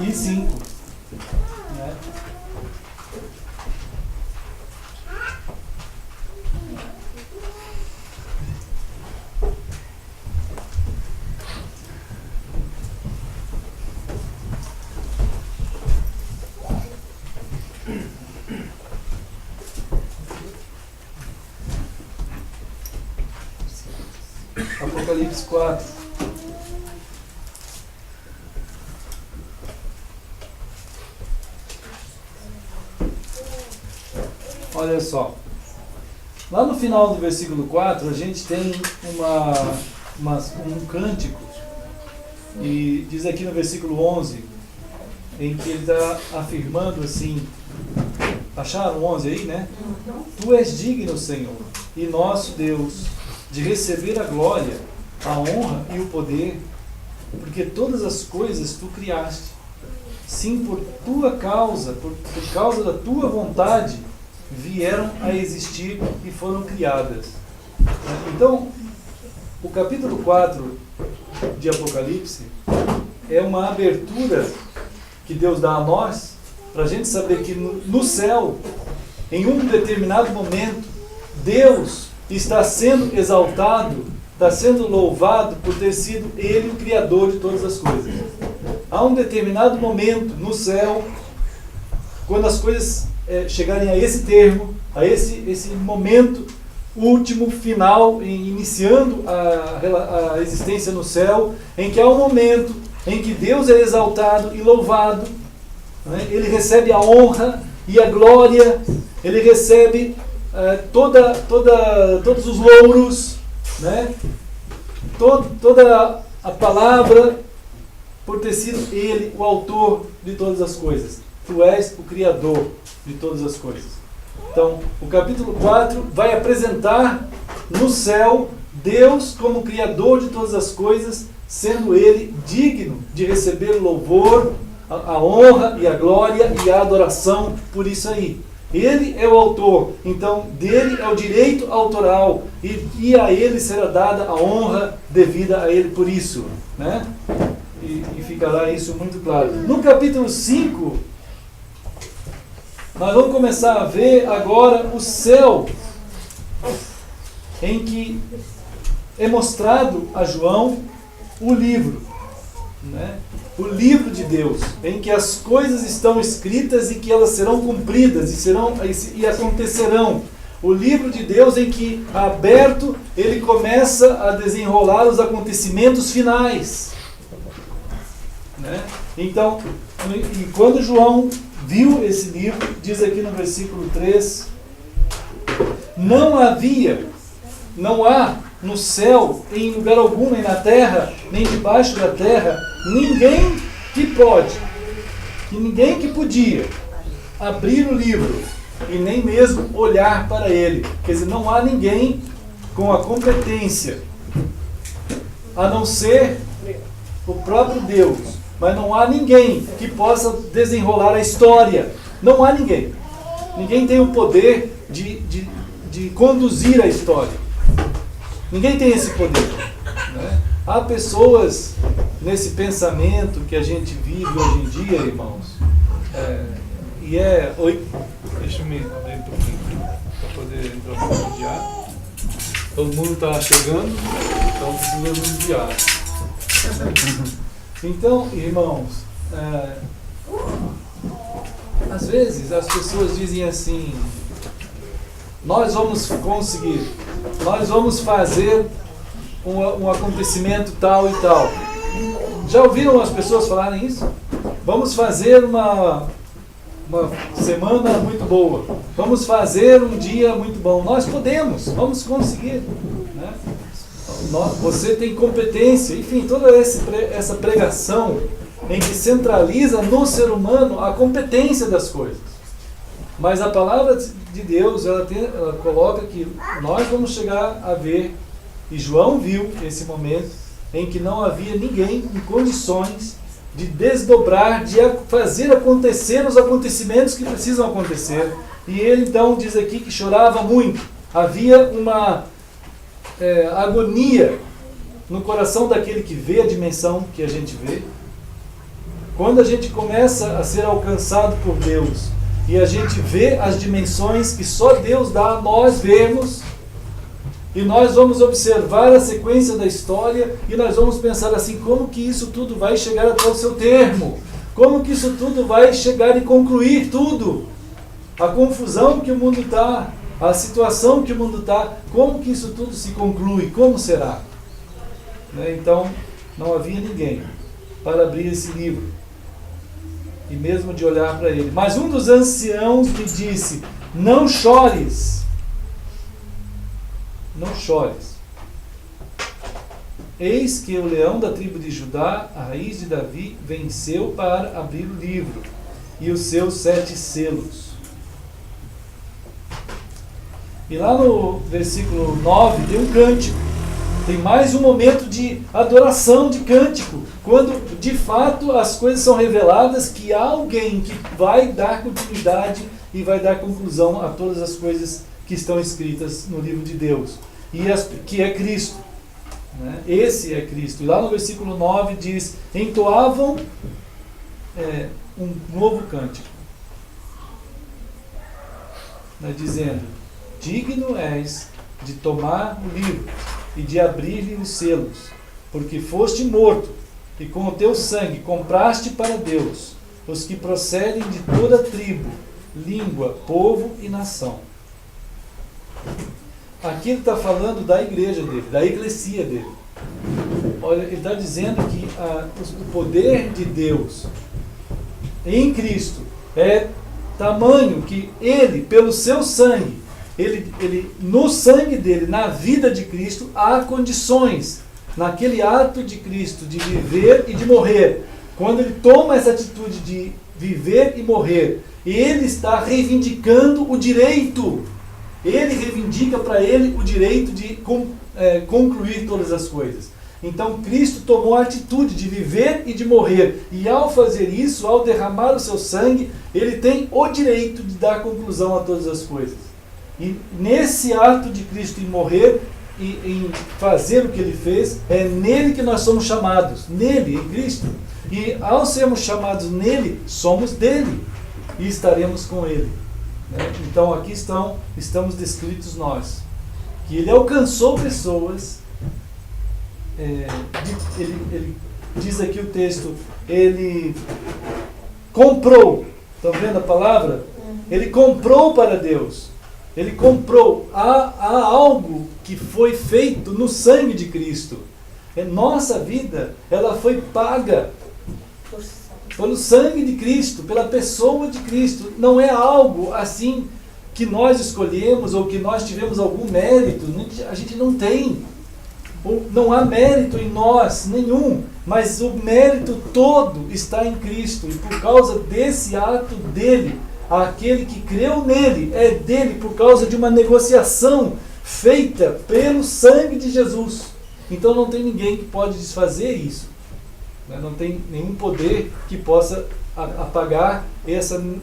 e 5. Né? Apocalipse 4. Olha só. Lá no final do versículo 4, a gente tem um cântico. E diz aqui no versículo 11, em que ele está afirmando assim, acharam 11 aí, né? Tu és digno, Senhor, e nosso Deus, de receber a glória, a honra e o poder, porque todas as coisas tu criaste. Sim, por tua causa, por causa da tua vontade, vieram a existir e foram criadas. Então, o capítulo 4 de Apocalipse é uma abertura que Deus dá a nós, para a gente saber que no céu, em um determinado momento, Deus está sendo exaltado, está sendo louvado por ter sido Ele o Criador de todas as coisas. Há um determinado momento no céu, quando as coisas chegarem a esse termo, a esse momento último, final, iniciando a existência no céu, em que há um momento em que Deus é exaltado e louvado, né? Ele recebe a honra e a glória, Ele recebe todos os louros, né? Toda a palavra, por ter sido Ele o autor de todas as coisas. Tu és o Criador de todas as coisas. Então, o capítulo 4 vai apresentar no céu Deus como Criador de todas as coisas, sendo Ele digno de receber o louvor, a honra e a glória e a adoração por isso aí. Ele é o autor, então dele é o direito autoral e a Ele será dada a honra devida a Ele por isso, né? E ficará isso muito claro. No capítulo 5, nós vamos começar a ver agora o céu, em que é mostrado a João o livro, né? O livro de Deus, em que as coisas estão escritas e que elas serão cumpridas e acontecerão. O livro de Deus em que, aberto, ele começa a desenrolar os acontecimentos finais, né? Então, e quando João viu esse livro, diz aqui no versículo 3, não há no céu, em lugar algum, nem na terra, nem debaixo da terra, ninguém que podia abrir o livro e nem mesmo olhar para ele. Quer dizer, não há ninguém com a competência, a não ser o próprio Deus. Mas não há ninguém que possa desenrolar a história. Não há ninguém. Ninguém tem o poder de conduzir a história. Ninguém tem esse poder, né? Há pessoas nesse pensamento que a gente vive hoje em dia, irmãos. Oi, deixa eu me abrir um pouquinho para poder entrar um pouco de ar. Todo mundo está chegando, então precisamos de ar. Então, irmãos, às vezes as pessoas dizem assim: nós vamos conseguir, nós vamos fazer um acontecimento tal e tal. Já ouviram as pessoas falarem isso? Vamos fazer uma semana muito boa, vamos fazer um dia muito bom. Nós podemos, vamos conseguir, né? Você tem competência, enfim, toda essa pregação em que centraliza no ser humano a competência das coisas. Mas a palavra de Deus, ela coloca que nós vamos chegar a ver, e João viu esse momento, em que não havia ninguém em condições de desdobrar, de fazer acontecer os acontecimentos que precisam acontecer. E ele então diz aqui que chorava muito. Havia uma agonia no coração daquele que vê a dimensão que a gente vê. Quando a gente começa a ser alcançado por Deus e a gente vê as dimensões que só Deus dá a nós vermos, e nós vamos observar a sequência da história e nós vamos pensar assim: como que isso tudo vai chegar até o seu termo? Como que isso tudo vai chegar e concluir tudo? A confusão que o mundo está, a situação que o mundo está, como que isso tudo se conclui? Como será? né? Então, não havia ninguém para abrir esse livro e mesmo de olhar para ele. Mas um dos anciãos me disse: não chores, não chores. Eis que o leão da tribo de Judá, a raiz de Davi, venceu para abrir o livro e os seus 7 selos. E lá no versículo 9 tem um cântico. Tem mais um momento de adoração, de cântico, quando de fato as coisas são reveladas, que há alguém que vai dar continuidade e vai dar conclusão a todas as coisas que estão escritas no livro de Deus, que é Cristo, né? Esse é Cristo. E lá no versículo 9 diz: entoavam um novo cântico, né, dizendo: digno és de tomar o livro e de abrir-lhe os selos, porque foste morto, e com o teu sangue compraste para Deus os que procedem de toda tribo, língua, povo e nação. Aqui ele está falando da igreja dele, da eclesia dele. Olha, ele está dizendo que o poder de Deus em Cristo é tamanho que ele, pelo seu sangue, ele, no sangue dele, na vida de Cristo, há condições, naquele ato de Cristo, de viver e de morrer. Quando ele toma essa atitude de viver e morrer, ele está reivindicando o direito. Ele reivindica para ele o direito de concluir todas as coisas. Então Cristo tomou a atitude de viver e de morrer. E ao fazer isso, ao derramar o seu sangue, ele tem o direito de dar conclusão a todas as coisas. E nesse ato de Cristo em morrer e em fazer o que ele fez, é nele que nós somos chamados. Nele, em Cristo. E ao sermos chamados nele, somos dele. E estaremos com ele. Então aqui estamos descritos nós. Que ele alcançou pessoas. Ele diz aqui o texto, ele comprou. Estão vendo a palavra? Ele comprou para Deus. Ele comprou. Há algo que foi feito no sangue de Cristo. Nossa vida, ela foi paga pelo sangue de Cristo, pela pessoa de Cristo. Não é algo assim que nós escolhemos ou que nós tivemos algum mérito. A gente não tem. Não há mérito em nós nenhum, mas o mérito todo está em Cristo. E por causa desse ato dele, aquele que creu nele é dele por causa de uma negociação feita pelo sangue de Jesus. Então não tem ninguém que pode desfazer isso. Não tem nenhum poder que possa apagar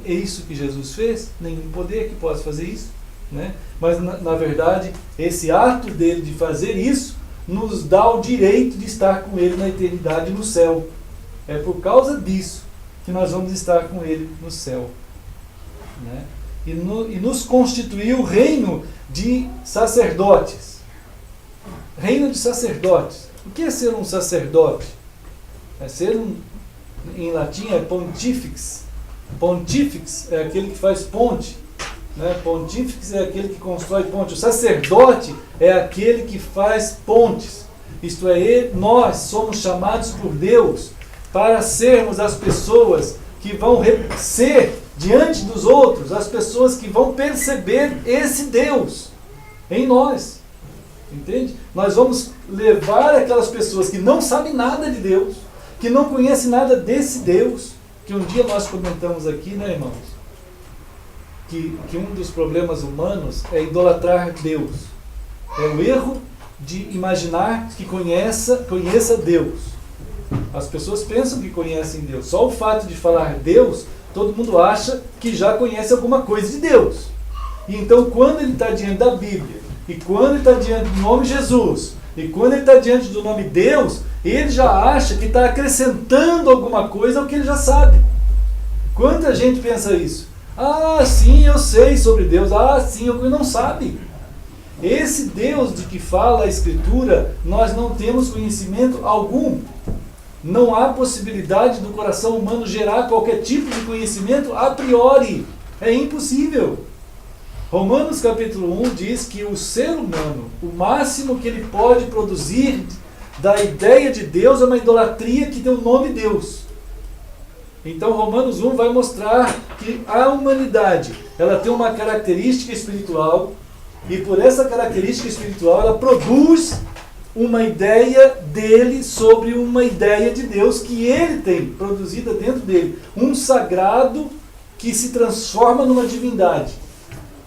isso que Jesus fez. Nenhum poder que possa fazer isso. Né? Mas na verdade, esse ato dele de fazer isso nos dá o direito de estar com ele na eternidade no céu. É por causa disso que nós vamos estar com ele no céu. Né? E nos constituiu reino de sacerdotes. Reino de sacerdotes. O que é ser um sacerdote? É ser em latim é pontifex. Pontifex é aquele que faz ponte. Né? Pontífice é aquele que constrói ponte. O sacerdote é aquele que faz pontes. Isto é, nós somos chamados por Deus para sermos as pessoas que vão ser diante dos outros, as pessoas que vão perceber esse Deus em nós. Entende? Nós vamos levar aquelas pessoas que não sabem nada de Deus, que não conhecem nada desse Deus, que um dia nós comentamos aqui, né, irmãos? Que um dos problemas humanos é idolatrar Deus. É o erro de imaginar que conheça Deus. As pessoas pensam que conhecem Deus. Só o fato de falar Deus, todo mundo acha que já conhece alguma coisa de Deus. E então quando ele está diante da Bíblia, e quando ele está diante do nome Jesus, e quando ele está diante do nome Deus, ele já acha que está acrescentando alguma coisa ao que ele já sabe. Quanta gente pensa isso? Ah, sim, eu sei sobre Deus. Ah, sim, eu não sabe. Esse Deus de que fala a Escritura, nós não temos conhecimento algum. Não há possibilidade do coração humano gerar qualquer tipo de conhecimento a priori. É impossível. Romanos capítulo 1 diz que o ser humano, o máximo que ele pode produzir da ideia de Deus é uma idolatria que tem o nome Deus. Então Romanos 1 vai mostrar que a humanidade, ela tem uma característica espiritual, e por essa característica espiritual ela produz uma ideia dele sobre uma ideia de Deus que ele tem produzida dentro dele. Um sagrado que se transforma numa divindade.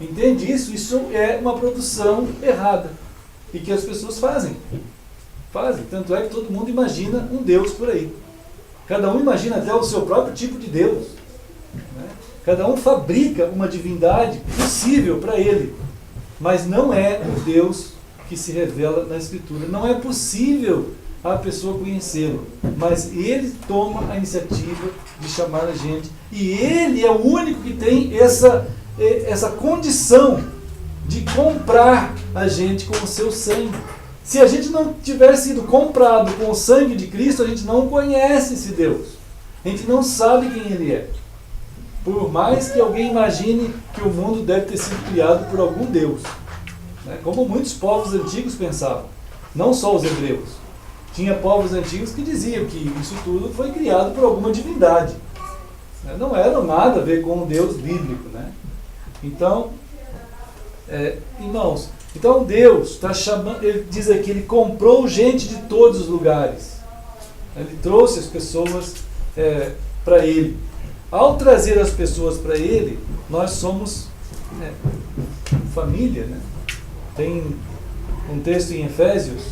Entende isso? Isso é uma produção errada. E que as pessoas fazem. Tanto é que todo mundo imagina um Deus por aí. Cada um imagina até o seu próprio tipo de Deus. Né? Cada um fabrica uma divindade possível para ele. Mas não é o Deus que se revela na Escritura. Não é possível a pessoa conhecê-lo. Mas ele toma a iniciativa de chamar a gente. E ele é o único que tem essa condição de comprar a gente com o seu sangue. Se a gente não tiver sido comprado com o sangue de Cristo, a gente não conhece esse Deus. A gente não sabe quem ele é. Por mais que alguém imagine que o mundo deve ter sido criado por algum Deus. Né? Como muitos povos antigos pensavam. Não só os hebreus. Tinha povos antigos que diziam que isso tudo foi criado por alguma divindade. Não era nada a ver com o Deus bíblico. Né? Então, irmãos, então Deus está chamando, ele diz aqui, ele comprou gente de todos os lugares. Ele trouxe as pessoas para ele. Ao trazer as pessoas para ele, nós somos família. Né? Tem um texto em Efésios,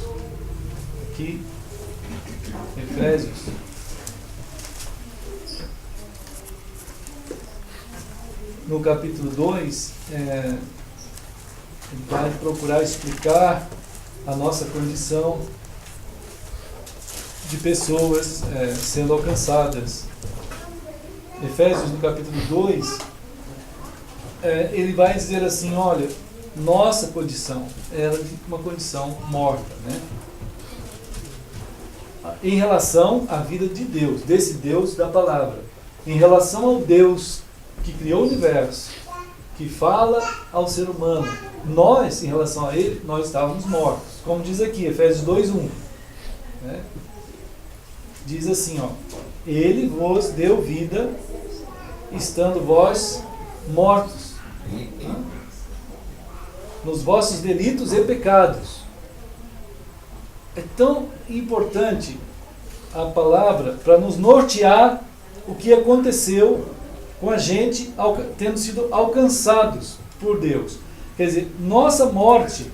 aqui, Efésios, no capítulo 2, ele vai procurar explicar a nossa condição de pessoas sendo alcançadas. Efésios, no capítulo 2, ele vai dizer assim, olha, nossa condição era uma condição morta, né? Em relação à vida de Deus, desse Deus da palavra. Em relação ao Deus que criou o universo, que fala ao ser humano, nós, em relação a ele, nós estávamos mortos. Como diz aqui, Efésios 2:1. Né? Diz assim, ó, ele vos deu vida, estando vós mortos nos vossos delitos e pecados. É tão importante a palavra para nos nortear o que aconteceu com a gente tendo sido alcançados por Deus. Quer dizer, nossa morte,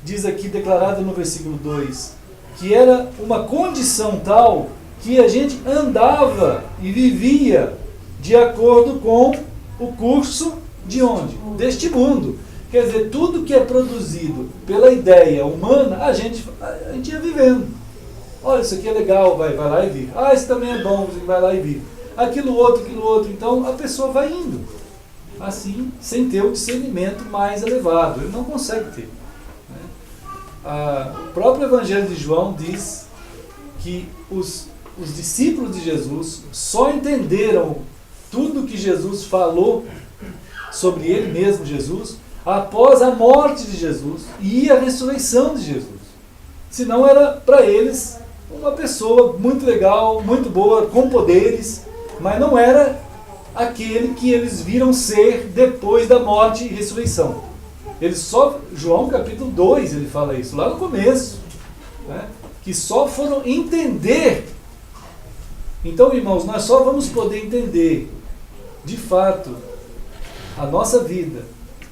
diz aqui declarada no versículo 2, que era uma condição tal que a gente andava e vivia de acordo com o curso de onde? Deste mundo. Quer dizer, tudo que é produzido pela ideia humana, a gente ia vivendo. Olha, isso aqui é legal, vai lá e vive. Ah, isso também é bom, você vai lá e vive. Aquilo outro. Então a pessoa vai indo. Assim, sem ter o discernimento mais elevado. Ele não consegue ter. Né? O próprio Evangelho de João diz que os discípulos de Jesus só entenderam tudo que Jesus falou sobre ele mesmo, Jesus, após a morte de Jesus e a ressurreição de Jesus. Senão era para eles uma pessoa muito legal, muito boa, com poderes, mas não era aquele que eles viram ser depois da morte e ressurreição. João capítulo 2, ele fala isso, lá no começo, né? Que só foram entender. Então, irmãos, nós só vamos poder entender, de fato, a nossa vida,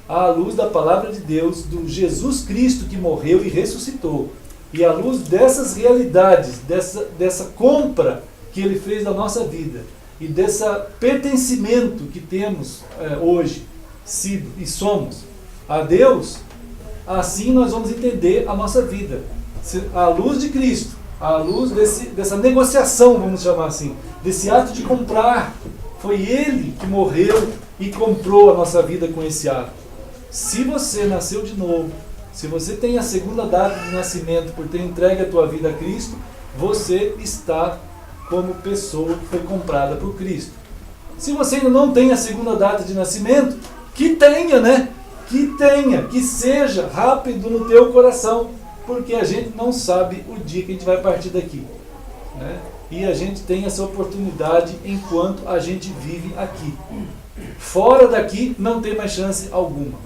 à luz da palavra de Deus, do Jesus Cristo que morreu e ressuscitou, e à luz dessas realidades, dessa compra que ele fez da nossa vida, e desse pertencimento que temos hoje, sido e somos a Deus, assim nós vamos entender a nossa vida. À luz de Cristo, à luz dessa negociação, vamos chamar assim, desse ato de comprar. Foi ele que morreu e comprou a nossa vida com esse ato. Se você nasceu de novo, se você tem a segunda data de nascimento por ter entregue a tua vida a Cristo, você está como pessoa que foi comprada por Cristo. Se você ainda não tem a segunda data de nascimento, que tenha, né? Que seja rápido no teu coração. porque a gente não sabe o dia que a gente vai partir daqui, né? E a gente tem essa oportunidade enquanto a gente vive aqui. Fora daqui não tem mais chance alguma,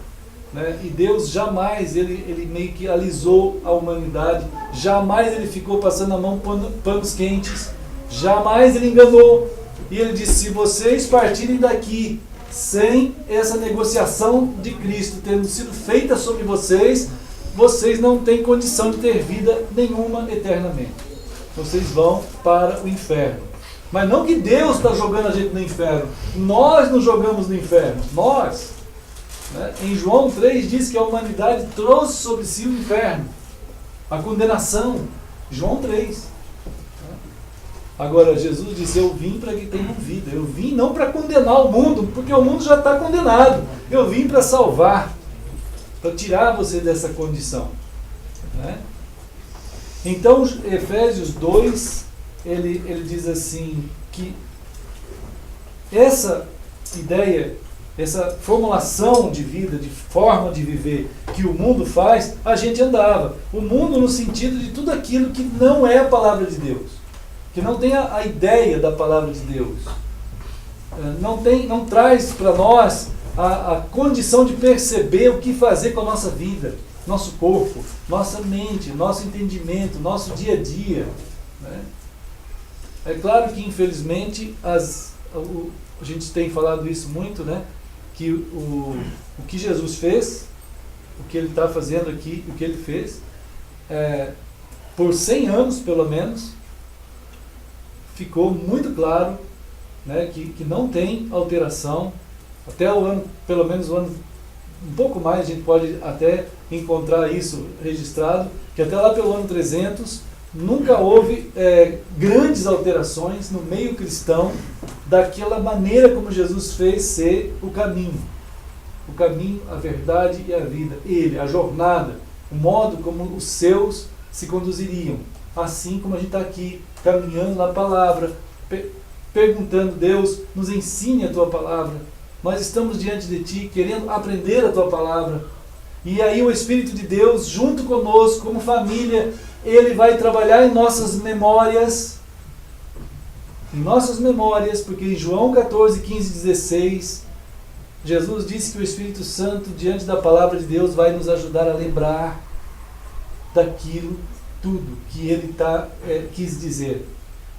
né? E Deus jamais, ele meio que alisou a humanidade, jamais ele ficou passando a mão panos quentes, jamais ele enganou. E ele disse, se vocês partirem daqui sem essa negociação de Cristo tendo sido feita sobre vocês, vocês não têm condição de ter vida nenhuma eternamente. Vocês vão para o inferno. Mas não que Deus está jogando a gente no inferno. Nós nos jogamos no inferno. Nós. Né? Em João 3 diz que a humanidade trouxe sobre si o inferno. A condenação. João 3. Agora, Jesus disse, eu vim para que tenham vida. Eu vim não para condenar o mundo, porque o mundo já está condenado. Eu vim para salvar. Para tirar você dessa condição. Né? Então, Efésios 2, ele diz assim, que essa ideia, essa formulação de vida, de forma de viver que o mundo faz, a gente andava. O mundo no sentido de tudo aquilo que não é a palavra de Deus, que não tem a ideia da palavra de Deus, não traz para nós a condição de perceber o que fazer com a nossa vida, nosso corpo, nossa mente, nosso entendimento, nosso dia a dia. Né? É claro que, infelizmente, a gente tem falado isso muito, né? Que o que Jesus fez, o que ele está fazendo aqui, o que ele fez, por 100 anos, pelo menos, ficou muito claro, né, que não tem alteração. Até o ano, pelo menos o ano, um pouco mais, a gente pode até encontrar isso registrado, que até lá pelo ano 300, nunca houve grandes alterações no meio cristão daquela maneira como Jesus fez ser o caminho, a verdade e a vida. Ele, a jornada, o modo como os seus se conduziriam. Assim como a gente está aqui, caminhando na palavra, perguntando, Deus, nos ensine a tua palavra. Nós estamos diante de ti, querendo aprender a tua palavra. E aí o Espírito de Deus, junto conosco, como família, ele vai trabalhar em nossas memórias, porque em João 14, 15, 16, Jesus disse que o Espírito Santo, diante da palavra de Deus, vai nos ajudar a lembrar daquilo tudo que ele quis dizer.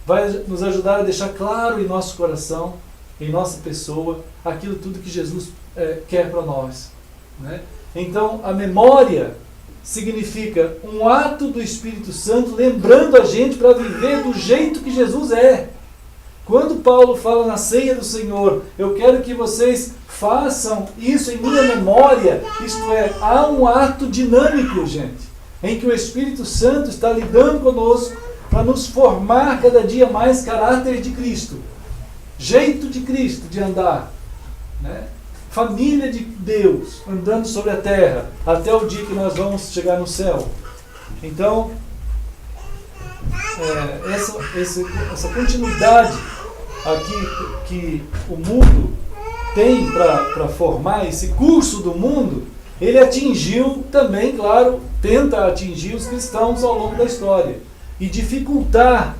Vai nos ajudar a deixar claro em nosso coração, em nossa pessoa, aquilo tudo que Jesus quer para nós. Né? Então, a memória significa um ato do Espírito Santo lembrando a gente para viver do jeito que Jesus é. Quando Paulo fala na ceia do Senhor, eu quero que vocês façam isso em minha memória, isto é, há um ato dinâmico, gente, em que o Espírito Santo está lidando conosco para nos formar cada dia mais caráter de Cristo, jeito de Cristo de andar, né? Família de Deus andando sobre a terra até o dia que nós vamos chegar no céu. Então, essa continuidade aqui que o mundo tem para formar, esse curso do mundo, ele atingiu também, claro, tenta atingir os cristãos ao longo da história e dificultar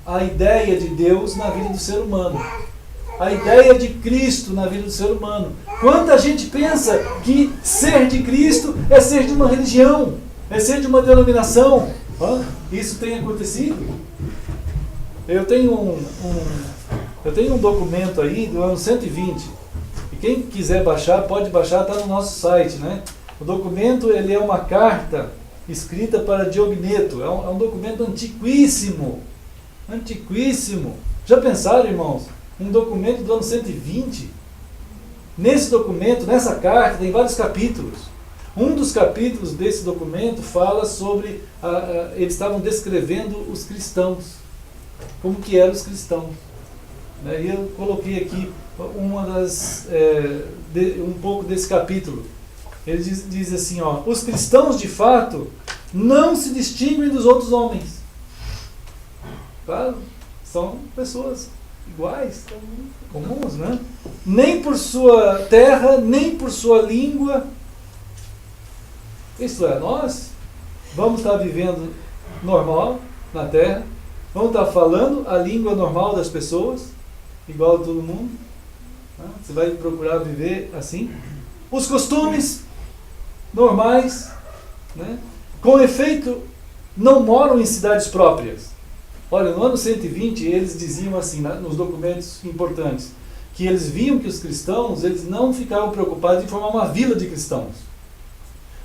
a ideia de Deus na vida do ser humano, a ideia de Cristo na vida do ser humano. Quanta gente pensa que ser de Cristo é ser de uma religião, é ser de uma denominação. Isso tem acontecido? Eu tenho um documento aí do ano 120, e quem quiser baixar, pode baixar, está no nosso site, né? O documento, ele é uma carta escrita para Diogneto, é um documento antiquíssimo. Já pensaram, irmãos? Um documento do ano 120? Nesse documento, nessa carta, tem vários capítulos. Um dos capítulos desse documento fala sobre, eles estavam descrevendo os cristãos, como que eram os cristãos. E eu coloquei aqui um pouco desse capítulo. Ele diz assim, os cristãos de fato não se distinguem dos outros homens. Claro, são pessoas iguais, comuns, né? Nem por sua terra, nem por sua língua. Isto é, nós vamos estar vivendo normal na Terra, vamos estar falando a língua normal das pessoas, igual a todo mundo. Você vai procurar viver assim. Os costumes normais, né? Com efeito, não moram em cidades próprias. Olha, no ano 120 eles diziam assim, nos documentos importantes, que eles viam que os cristãos, eles não ficavam preocupados em formar uma vila de cristãos.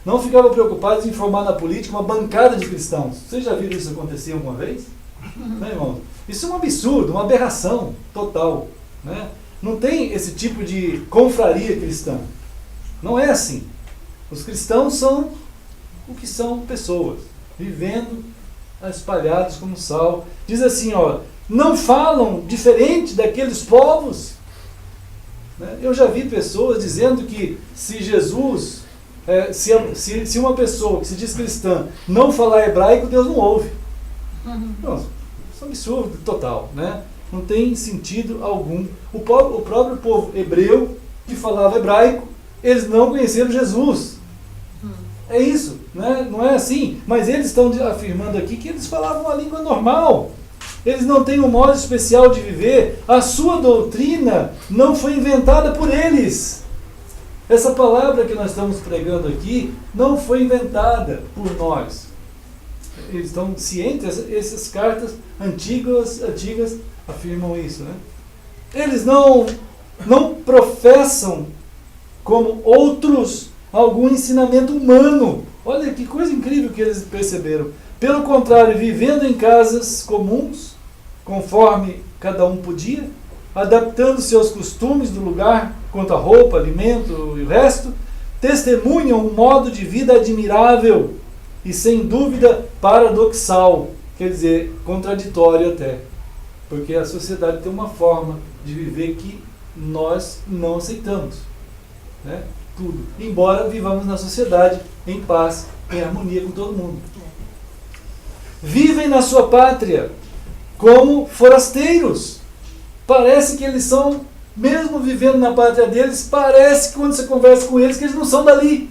Não ficavam preocupados em formar na política uma bancada de cristãos. Vocês já viram isso acontecer alguma vez? Né, irmão? Isso é um absurdo, uma aberração total. Né? Não tem esse tipo de confraria cristã. Não é assim. Os cristãos são o que são pessoas, vivendo espalhados como sal. Diz assim, ó, não falam diferente daqueles povos. Né? Eu já vi pessoas dizendo que se Jesus, se uma pessoa que se diz cristã não falar hebraico, Deus não ouve. Não, isso é um absurdo total, né? Não tem sentido algum. O próprio povo hebreu que falava hebraico, eles não conheceram Jesus. É isso, né? Não é assim. Mas eles estão afirmando aqui que eles falavam a língua normal. Eles não têm um modo especial de viver. A sua doutrina não foi inventada por eles. Essa palavra que nós estamos pregando aqui não foi inventada por nós. Eles estão cientes, essas cartas antigas afirmam isso, né? Eles não professam como outros algum ensinamento humano. Olha que coisa incrível que eles perceberam. Pelo contrário, vivendo em casas comuns, conforme cada um podia, adaptando-se aos costumes do lugar, quanto a roupa, alimento e o resto, testemunham um modo de vida admirável e, sem dúvida, paradoxal, quer dizer, contraditório até. Porque a sociedade tem uma forma de viver que nós não aceitamos. Né? Tudo. Embora vivamos na sociedade em paz, em harmonia com todo mundo. Vivem na sua pátria como forasteiros. Parece que eles são, mesmo vivendo na pátria deles, parece que quando você conversa com eles que eles não são dali.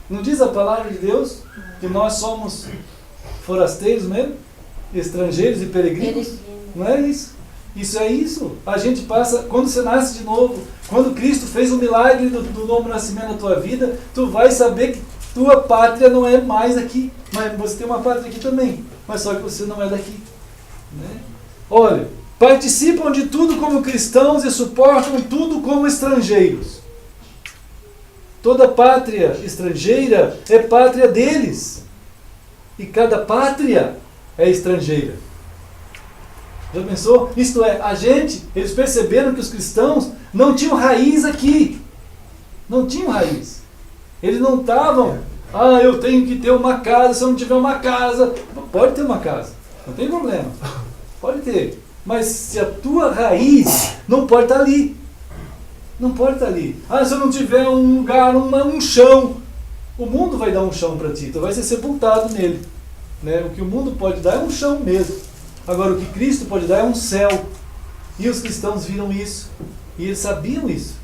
Não diz a palavra de Deus que nós somos forasteiros mesmo? Estrangeiros e peregrinos? Não é isso? Isso é isso. A gente passa, quando você nasce de novo, quando Cristo fez o milagre do novo nascimento na tua vida, tu vai saber que tua pátria não é mais aqui. Mas você tem uma pátria aqui também. Mas só que você não é daqui. Né? Olha, participam de tudo como cristãos e suportam tudo como estrangeiros. Toda pátria estrangeira é pátria deles. E cada pátria é estrangeira. Já pensou? Isto é, eles perceberam que os cristãos não tinham raiz aqui. Não tinham raiz. Eles não estavam, eu tenho que ter uma casa, se eu não tiver uma casa. Pode ter uma casa, não tem problema. Pode ter. Mas se a tua raiz não pode estar ali. Não pode estar ali. Se eu não tiver um lugar, um chão. O mundo vai dar um chão para ti, tu vai ser sepultado nele. Né? O que o mundo pode dar é um chão mesmo. Agora, o que Cristo pode dar é um céu. E os cristãos viram isso. E eles sabiam isso.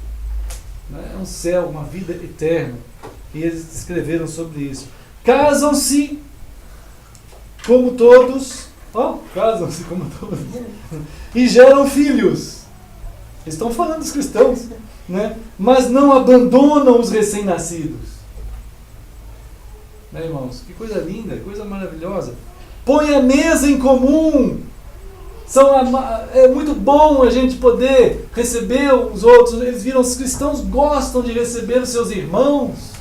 É um céu, uma vida eterna. E eles escreveram sobre isso. Casam-se como todos. Casam-se como todos. E geram filhos. Eles estão falando dos cristãos. Né? Mas não abandonam os recém-nascidos. Né, irmãos? Que coisa linda, coisa maravilhosa. Põe a mesa em comum. É muito bom a gente poder receber os outros. Eles viram, os cristãos gostam de receber os seus irmãos.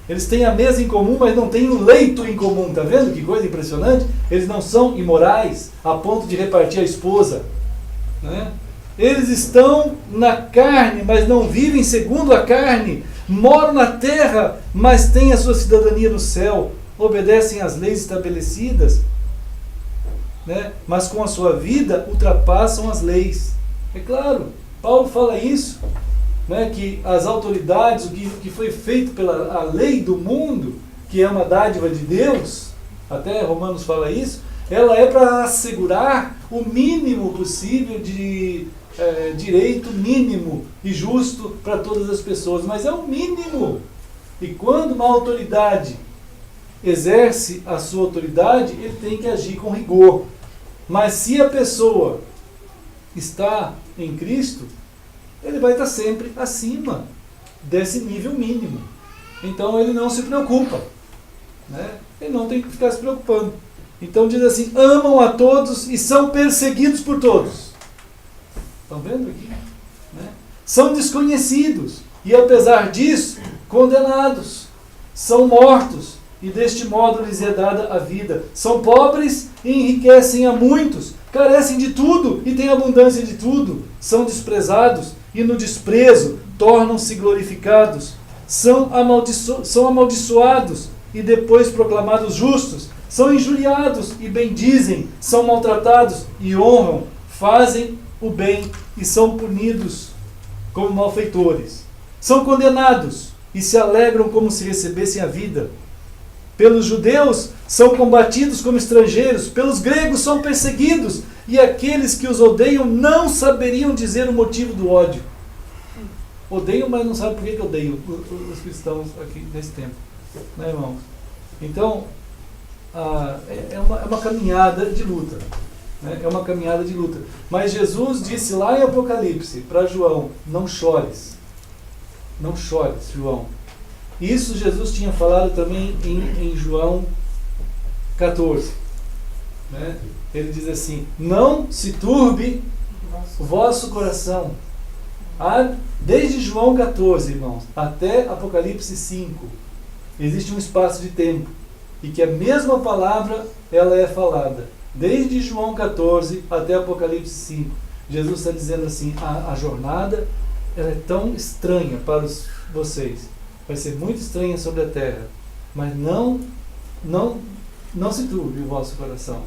Eles têm a mesa em comum, mas não têm um leito em comum. Está vendo que coisa impressionante? Eles não são imorais a ponto de repartir a esposa. Né? Eles estão na carne, mas não vivem segundo a carne. Moram na terra, mas têm a sua cidadania no céu. Obedecem às leis estabelecidas, né? Mas com a sua vida ultrapassam as leis. É claro, Paulo fala isso, né? Que as autoridades, o que foi feito pela lei do mundo, que é uma dádiva de Deus, até Romanos fala isso, ela é para assegurar o mínimo possível de direito mínimo e justo para todas as pessoas, mas é o mínimo. E quando uma autoridade exerce a sua autoridade, ele tem que agir com rigor. Mas se a pessoa está em Cristo, ele vai estar sempre acima desse nível mínimo. Então ele não se preocupa, né? Ele não tem que ficar se preocupando. Então diz assim: amam a todos e são perseguidos por todos. Estão vendo aqui? Né? São desconhecidos e, apesar disso, condenados. São mortos e deste modo lhes é dada a vida. São pobres e enriquecem a muitos. Carecem de tudo e têm abundância de tudo. São desprezados e no desprezo tornam-se glorificados. São amaldiçoados e depois proclamados justos. São injuriados e bendizem. São maltratados e honram. Fazem o bem e são punidos como malfeitores. São condenados e se alegram como se recebessem a vida. Pelos judeus são combatidos como estrangeiros, pelos gregos são perseguidos, e aqueles que os odeiam não saberiam dizer o motivo do ódio. Odeiam, mas não sabem por que odeiam os cristãos aqui nesse tempo. Né, irmãos? Então, é uma caminhada de luta. Né? É uma caminhada de luta. Mas Jesus disse lá em Apocalipse para João: não chores. Não chores, João. Isso Jesus tinha falado também em João 14. Né? Ele diz assim: não se turbe o vosso coração. Desde João 14, irmãos, até Apocalipse 5, existe um espaço de tempo e que a mesma palavra ela é falada. Desde João 14 até Apocalipse 5, Jesus está dizendo assim: a jornada ela é tão estranha para vocês, vai ser muito estranha sobre a terra, mas não se turbe o vosso coração.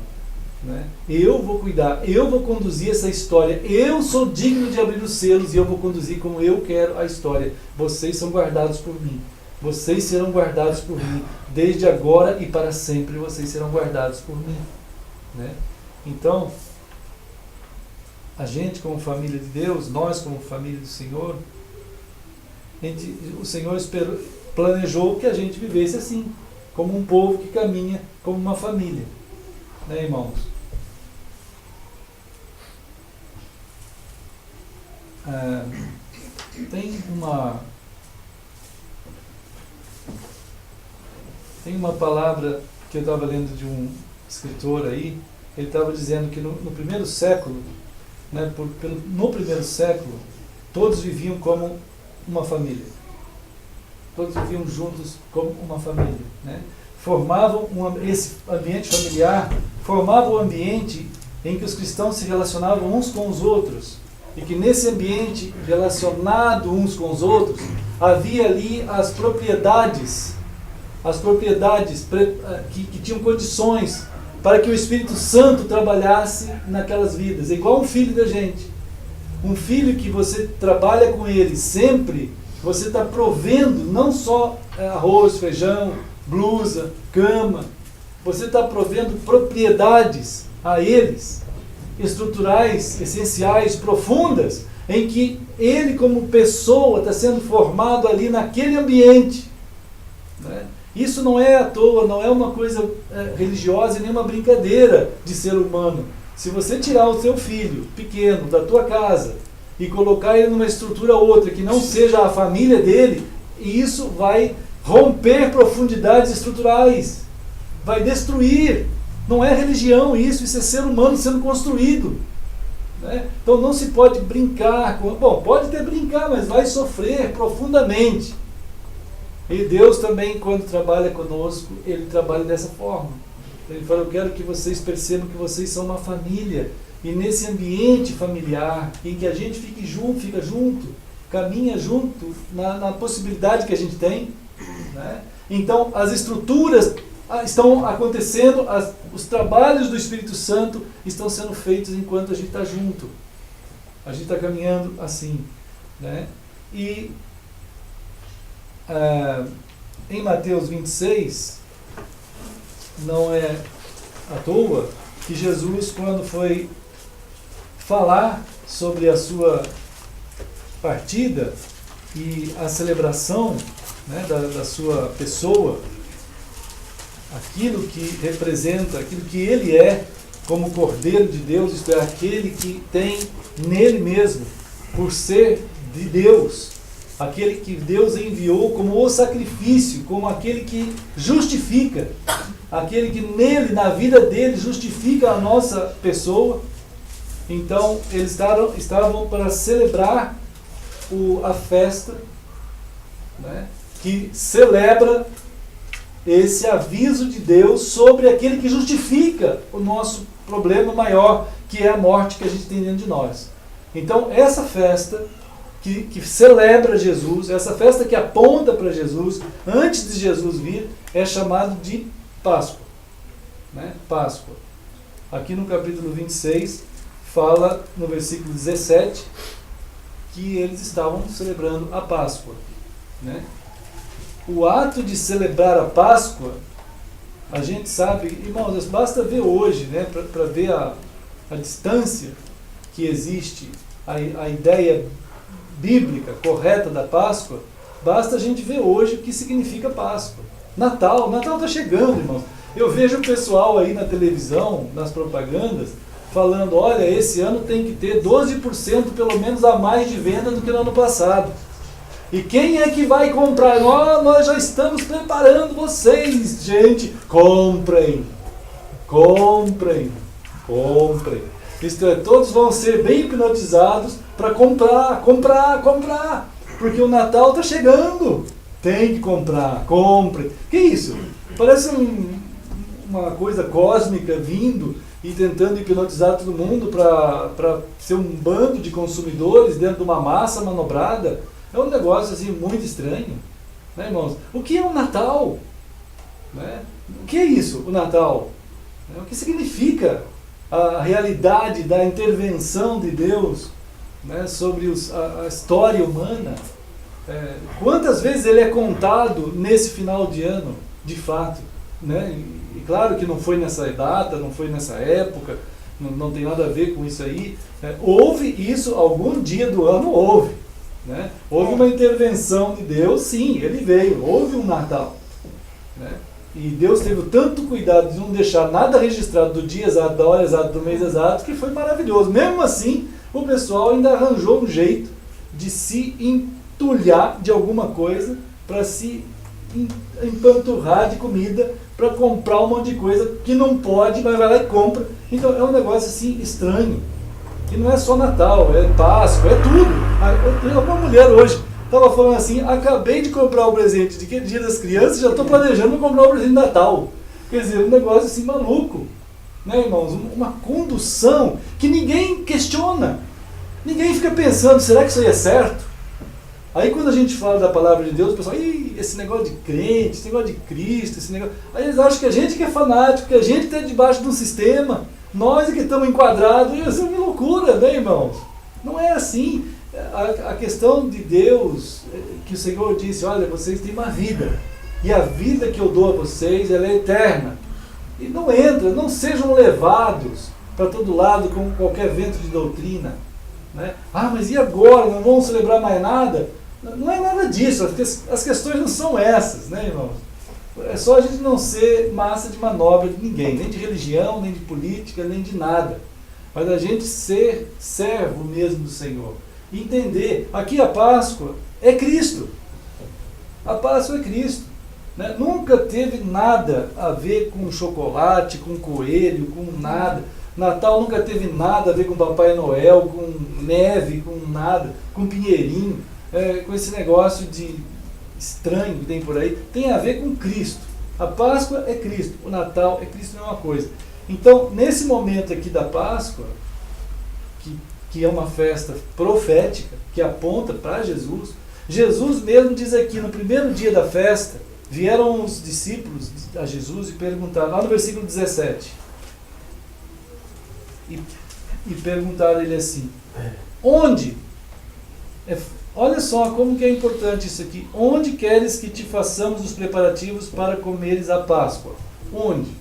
Né? Eu vou cuidar, eu vou conduzir essa história, eu sou digno de abrir os selos e eu vou conduzir como eu quero a história. Vocês são guardados por mim, vocês serão guardados por mim, desde agora e para sempre vocês serão guardados por mim. Né? Então, a gente como família de Deus, nós como família do Senhor, o Senhor planejou que a gente vivesse assim, como um povo que caminha como uma família. Né, irmãos? Tem uma palavra que eu estava lendo de um escritor aí. Ele estava dizendo que no primeiro século, né, no primeiro século, todos viviam como uma família. Todos viviam juntos como uma família. Né? Formavam esse ambiente familiar, formava o ambiente em que os cristãos se relacionavam uns com os outros. E que nesse ambiente relacionado uns com os outros, havia ali as propriedades que tinham condições para que o Espírito Santo trabalhasse naquelas vidas. É igual um filho da gente. Um filho que você trabalha com ele sempre, você está provendo não só arroz, feijão, blusa, cama. Você está provendo propriedades a eles, estruturais, essenciais, profundas, em que ele como pessoa está sendo formado ali naquele ambiente. Né? Isso não é à toa, não é uma coisa religiosa, nem uma brincadeira de ser humano. Se você tirar o seu filho pequeno da tua casa e colocar ele numa estrutura outra que não seja a família dele, isso vai romper profundidades estruturais, vai destruir. Não é religião isso é ser humano sendo construído. Né? Então não se pode brincar com... Bom, pode até brincar, mas vai sofrer profundamente. E Deus também, quando trabalha conosco, Ele trabalha dessa forma. Ele fala: eu quero que vocês percebam que vocês são uma família. E nesse ambiente familiar, em que a gente fica junto, caminha junto, na possibilidade que a gente tem. Né? Então, as estruturas estão acontecendo, os trabalhos do Espírito Santo estão sendo feitos enquanto a gente está junto. A gente está caminhando assim. Né? E em Mateus 26, não é à toa que Jesus, quando foi falar sobre a sua partida e a celebração, né, da sua pessoa, aquilo que representa, aquilo que ele é como Cordeiro de Deus, isto é, aquele que tem nele mesmo, por ser de Deus, aquele que Deus enviou como o sacrifício, como aquele que justifica, aquele que nele, na vida dele, justifica a nossa pessoa. Então, eles estavam para celebrar a festa, né, que celebra esse aviso de Deus sobre aquele que justifica o nosso problema maior, que é a morte que a gente tem dentro de nós. Então, essa festa que celebra Jesus, essa festa que aponta para Jesus, antes de Jesus vir, é chamada de Páscoa. Né? Páscoa. Aqui no capítulo 26, fala no versículo 17, que eles estavam celebrando a Páscoa. Né? O ato de celebrar a Páscoa, a gente sabe, irmãos, basta ver hoje, né, para ver a distância que existe, a ideia bíblica correta da Páscoa, basta a gente ver hoje o que significa Páscoa. Natal está chegando, irmãos. Eu vejo o pessoal aí na televisão, nas propagandas, falando, olha, esse ano tem que ter 12% pelo menos a mais de venda do que no ano passado. E quem é que vai comprar? Nós já estamos preparando vocês, gente. Comprem. Isto é, todos vão ser bem hipnotizados para comprar. Porque o Natal está chegando. Tem que comprar, compre. Que isso? Parece uma coisa cósmica vindo e tentando hipnotizar todo mundo para ser um bando de consumidores dentro de uma massa manobrada. É um negócio assim muito estranho, né, irmãos? O que é o Natal? Né? O que é isso, o Natal? O que significa a realidade da intervenção de Deus, né, sobre a história humana? Quantas vezes ele é contado nesse final de ano, de fato? Né? E claro que não foi nessa data, não foi nessa época, não tem nada a ver com isso aí. Houve isso, algum dia do ano houve. Né? Houve uma intervenção de Deus, sim, ele veio, houve um Natal. Né? E Deus teve tanto cuidado de não deixar nada registrado do dia exato, da hora exata, do mês exato, que foi maravilhoso. Mesmo assim, o pessoal ainda arranjou um jeito de se entulhar de alguma coisa para se empanturrar de comida, para comprar um monte de coisa que não pode, mas vai lá e compra. Então é um negócio assim estranho. E não é só Natal, é Páscoa, é tudo. Uma mulher hoje estava falando assim, acabei de comprar o presente de Dia das Crianças, já estou planejando comprar o presente de Natal. Quer dizer, um negócio assim maluco. Né, irmãos? Uma condução que ninguém questiona. Ninguém fica pensando, será que isso aí é certo? Aí quando a gente fala da palavra de Deus, o pessoal, esse negócio de crente, esse negócio de Cristo, esse negócio... Aí eles acham que a gente que é fanático, que a gente está debaixo de um sistema, nós é que estamos enquadrados, isso é uma loucura, né, irmãos? Não é assim. A questão de Deus, que o Senhor disse, olha, vocês têm uma vida, e a vida que eu dou a vocês, ela é eterna. E não sejam levados para todo lado com qualquer vento de doutrina. Né? Mas e agora? Não vamos celebrar mais nada? Não é nada disso, as questões não são essas, né, irmãos? É só a gente não ser massa de manobra de ninguém, nem de religião, nem de política, nem de nada. Mas a gente ser servo mesmo do Senhor. E entender, aqui a Páscoa é Cristo. A Páscoa é Cristo. Né? Nunca teve nada a ver com chocolate, com coelho, com nada. Natal nunca teve nada a ver com Papai Noel, com neve, com nada, com pinheirinho, com esse negócio de estranho que tem por aí. Tem a ver com Cristo. A Páscoa é Cristo, o Natal é Cristo, não é uma coisa. Então, nesse momento aqui da Páscoa, que é uma festa profética, que aponta para Jesus, Jesus mesmo diz aqui, no primeiro dia da festa, vieram os discípulos a Jesus e perguntaram, lá no versículo 17, e perguntaram a ele assim, onde? Olha só como que é importante isso aqui. Onde queres que te façamos os preparativos para comeres a Páscoa? Onde?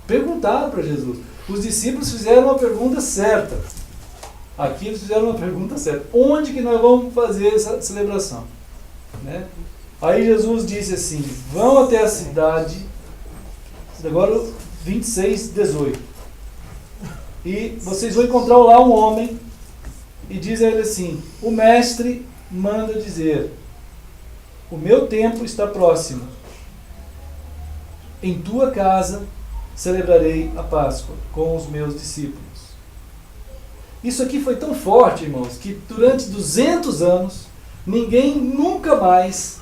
Perguntaram para Jesus. Os discípulos fizeram uma pergunta certa. Aqui eles fizeram uma pergunta certa. Onde que nós vamos fazer essa celebração? Né? Aí Jesus disse assim, vão até a cidade Agora 26, 18. E vocês vão encontrar lá um homem e diz a ele assim: o mestre manda dizer, o meu tempo está próximo. Em tua casa celebrarei a Páscoa com os meus discípulos. Isso aqui foi tão forte, irmãos, que durante 200 anos, ninguém nunca mais,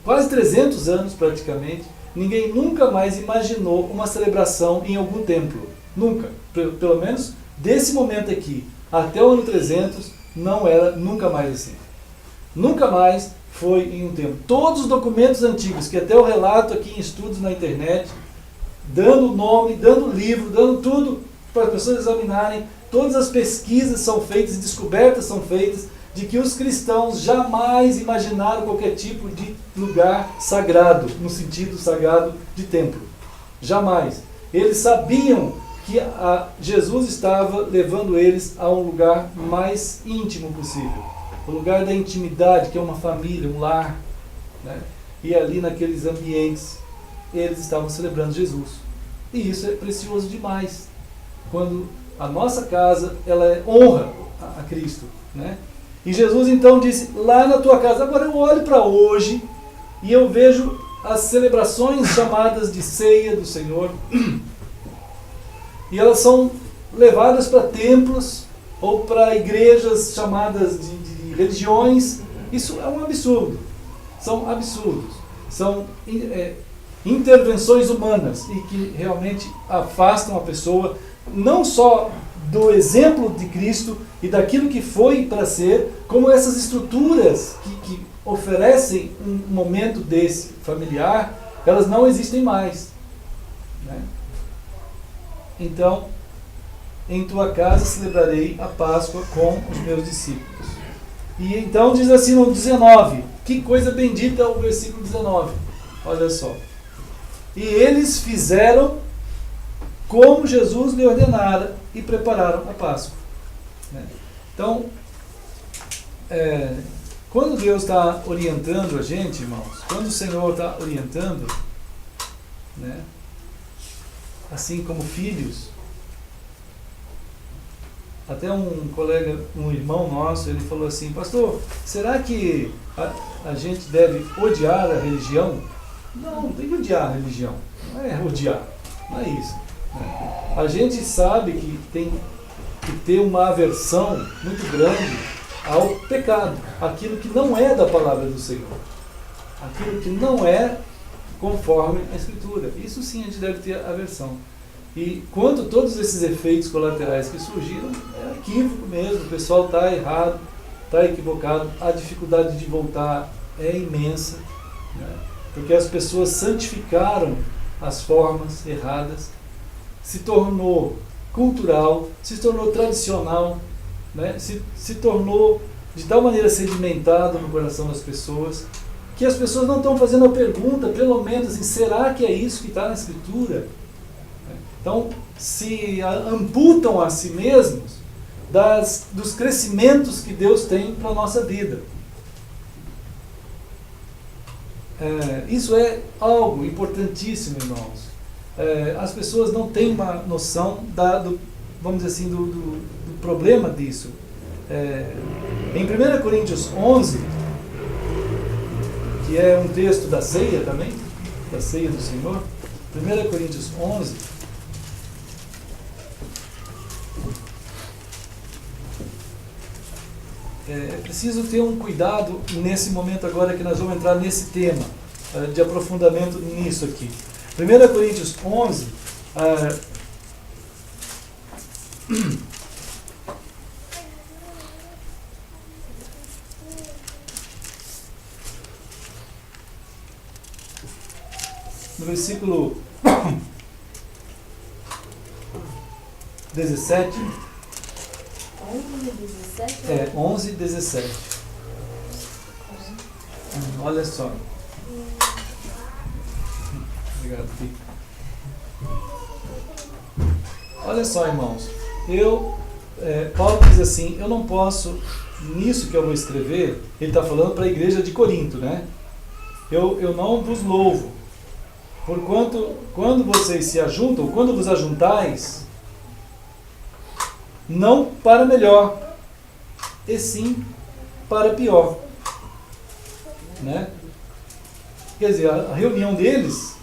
quase 300 anos praticamente, ninguém nunca mais imaginou uma celebração em algum templo. Nunca. Pelo menos desse momento aqui até o ano 300, não era nunca mais assim. Nunca mais foi em um templo. Todos os documentos antigos, que até eu relato aqui em estudos na internet, dando nome, dando livro, dando tudo para as pessoas examinarem, todas as pesquisas são feitas, descobertas são feitas, de que os cristãos jamais imaginaram qualquer tipo de lugar sagrado, no sentido sagrado de templo. Jamais. Eles sabiam que Jesus estava levando eles a um lugar mais íntimo possível. O lugar da intimidade, que é uma família, um lar. Né? E ali naqueles ambientes, eles estavam celebrando Jesus. E isso é precioso demais. Quando a nossa casa, ela honra a Cristo. Né? E Jesus então disse, lá na tua casa. Agora eu olho para hoje e eu vejo as celebrações chamadas de ceia do Senhor. E elas são levadas para templos ou para igrejas chamadas de religiões. Isso é um absurdo. São absurdos. São intervenções humanas e que realmente afastam a pessoa não só do exemplo de Cristo e daquilo que foi para ser, como essas estruturas que oferecem um momento desse familiar, elas não existem mais. Né? Então, em tua casa celebrarei a Páscoa com os meus discípulos. E então diz assim no 19, que coisa bendita o versículo 19, olha só. E eles fizeram como Jesus lhe ordenara e prepararam a Páscoa. Né? Então, quando Deus está orientando a gente, irmãos, quando o Senhor está orientando, né, assim como filhos, até um colega, um irmão nosso, ele falou assim, pastor, será que a gente deve odiar a religião? Não, não tem que odiar a religião, não é odiar, não é isso. Né? A gente sabe que tem que ter uma aversão muito grande ao pecado, aquilo que não é da palavra do Senhor, aquilo que não é conforme a Escritura. Isso sim a gente deve ter aversão. E quanto todos esses efeitos colaterais que surgiram, é equívoco mesmo, o pessoal está errado, está equivocado, a dificuldade de voltar é imensa, né? Porque as pessoas santificaram as formas erradas, se tornou cultural, se tornou tradicional, né? se tornou de tal maneira sedimentado no coração das pessoas, que as pessoas não estão fazendo a pergunta, pelo menos, assim, será que é isso que está na Escritura? Então, se amputam a si mesmos dos crescimentos que Deus tem para a nossa vida. Isso é algo importantíssimo, irmãos. As pessoas não têm uma noção vamos dizer assim, do problema disso. Em 1 Coríntios 11, que é um texto da ceia também, da ceia do Senhor, 1 Coríntios 11, é preciso ter um cuidado nesse momento agora que nós vamos entrar nesse tema, de aprofundamento nisso aqui. 1 Coríntios 11, no versículo 17, 11 e 17. Olha só. Obrigado, Pico. Olha só, irmãos. Paulo diz assim, eu não posso, nisso que eu vou escrever, ele está falando para a igreja de Corinto, né? Eu não vos louvo, Porquanto, quando vocês se ajuntam, quando vos ajuntais, não para melhor, e sim para pior. Né? Quer dizer, a reunião deles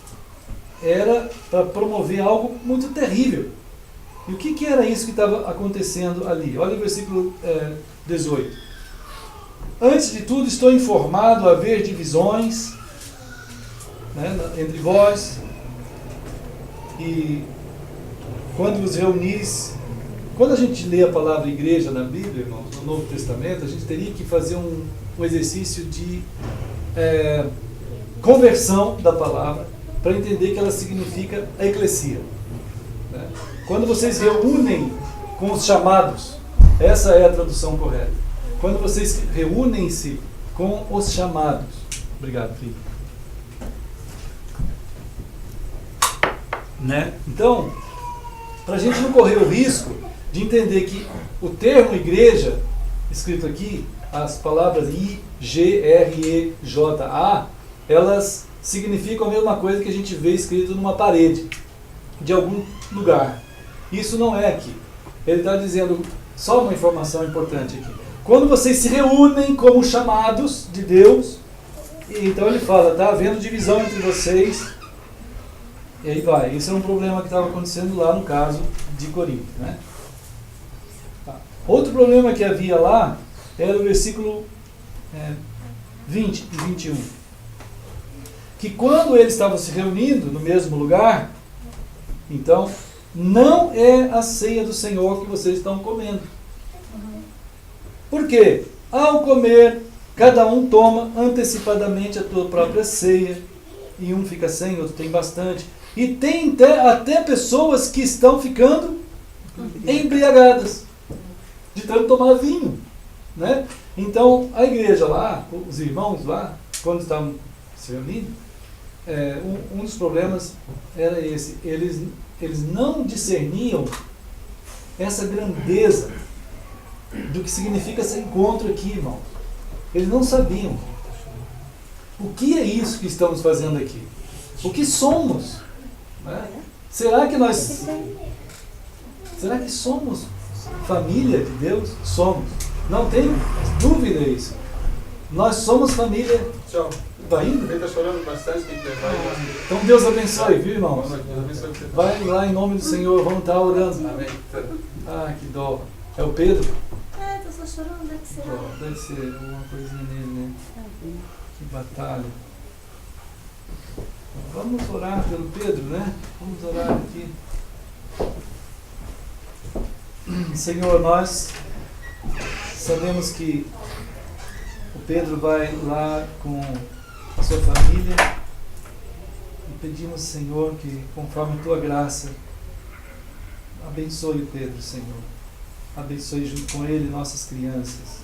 era para promover algo muito terrível. E o que era isso que estava acontecendo ali? Olha o versículo 18. Antes de tudo, estou informado a haver divisões, né, entre vós, e quando vos reunis, quando a gente lê a palavra igreja na Bíblia, irmãos, no Novo Testamento, a gente teria que fazer um exercício de conversão da palavra para entender que ela significa a eclesia. Né? Quando vocês reúnem com os chamados, essa é a tradução correta. Quando vocês reúnem-se com os chamados. Obrigado, filho. Né? Então, para a gente não correr o risco de entender que o termo igreja, escrito aqui, as palavras I-G-R-E-J-A, elas significam a mesma coisa que a gente vê escrito numa parede de algum lugar. Isso não é aqui. Ele está dizendo, só uma informação importante aqui. Quando vocês se reúnem como chamados de Deus, então ele fala, está havendo divisão entre vocês, e aí vai. Isso é um problema que estava acontecendo lá no caso de Corinto. Né? Tá. Outro problema que havia lá era o versículo 20 e 21. Que quando eles estavam se reunindo no mesmo lugar, então, não é a ceia do Senhor que vocês estão comendo. Por quê? Ao comer, cada um toma antecipadamente a sua própria ceia, e um fica sem, outro tem bastante. E tem até pessoas que estão ficando embriagadas, de tanto tomar vinho. Né? Então, a igreja lá, os irmãos lá, quando estavam se reunindo, um dos problemas era esse. Eles não discerniam essa grandeza do que significa esse encontro aqui, irmão. Eles não sabiam. O que é isso que estamos fazendo aqui? O que somos? Né? Será que somos família de Deus? Somos. Não tem dúvida isso. Nós somos família. Tchau. Vai indo? Ele está chorando bastante, tem que levar ele. Então Deus abençoe, viu, irmãos? Deus abençoe você. Vai lá em nome do Senhor, vamos estar orando. Amém. Ah, que dó. É o Pedro? Tô só chorando, deve ser. Deve ser alguma coisinha nele, né? Que batalha. Vamos orar pelo Pedro, né? Vamos orar aqui. Senhor, nós sabemos que o Pedro vai lá com a sua família e pedimos, Senhor, que conforme a tua graça, abençoe o Pedro, Senhor. Abençoe junto com ele nossas crianças.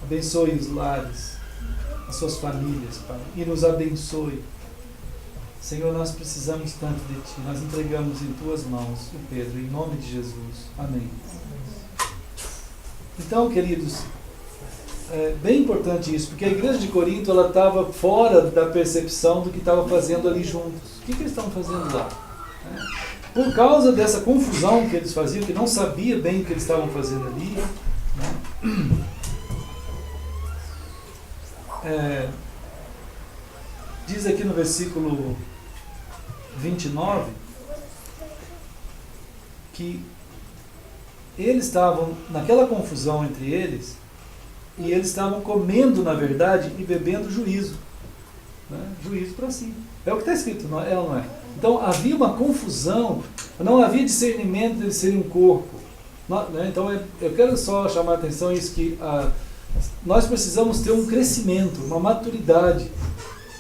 Abençoe os lares, as suas famílias, Pai, e nos abençoe. Senhor, nós precisamos tanto de Ti. Nós entregamos em Tuas mãos o Pedro, em nome de Jesus. Amém. Então, queridos, é bem importante isso, porque a igreja de Corinto ela estava fora da percepção do que estava fazendo ali juntos. O que eles estavam fazendo lá? Por causa dessa confusão que eles faziam, que não sabia bem o que eles estavam fazendo ali, né? Diz aqui no versículo 29 que eles estavam naquela confusão entre eles e eles estavam comendo, na verdade, e bebendo juízo. Né? Juízo para si. É o que está escrito, não é? Ela não é. Então havia uma confusão, não havia discernimento de eles serem um corpo. Né? Então eu quero só chamar a atenção isso, que nós precisamos ter um crescimento, uma maturidade,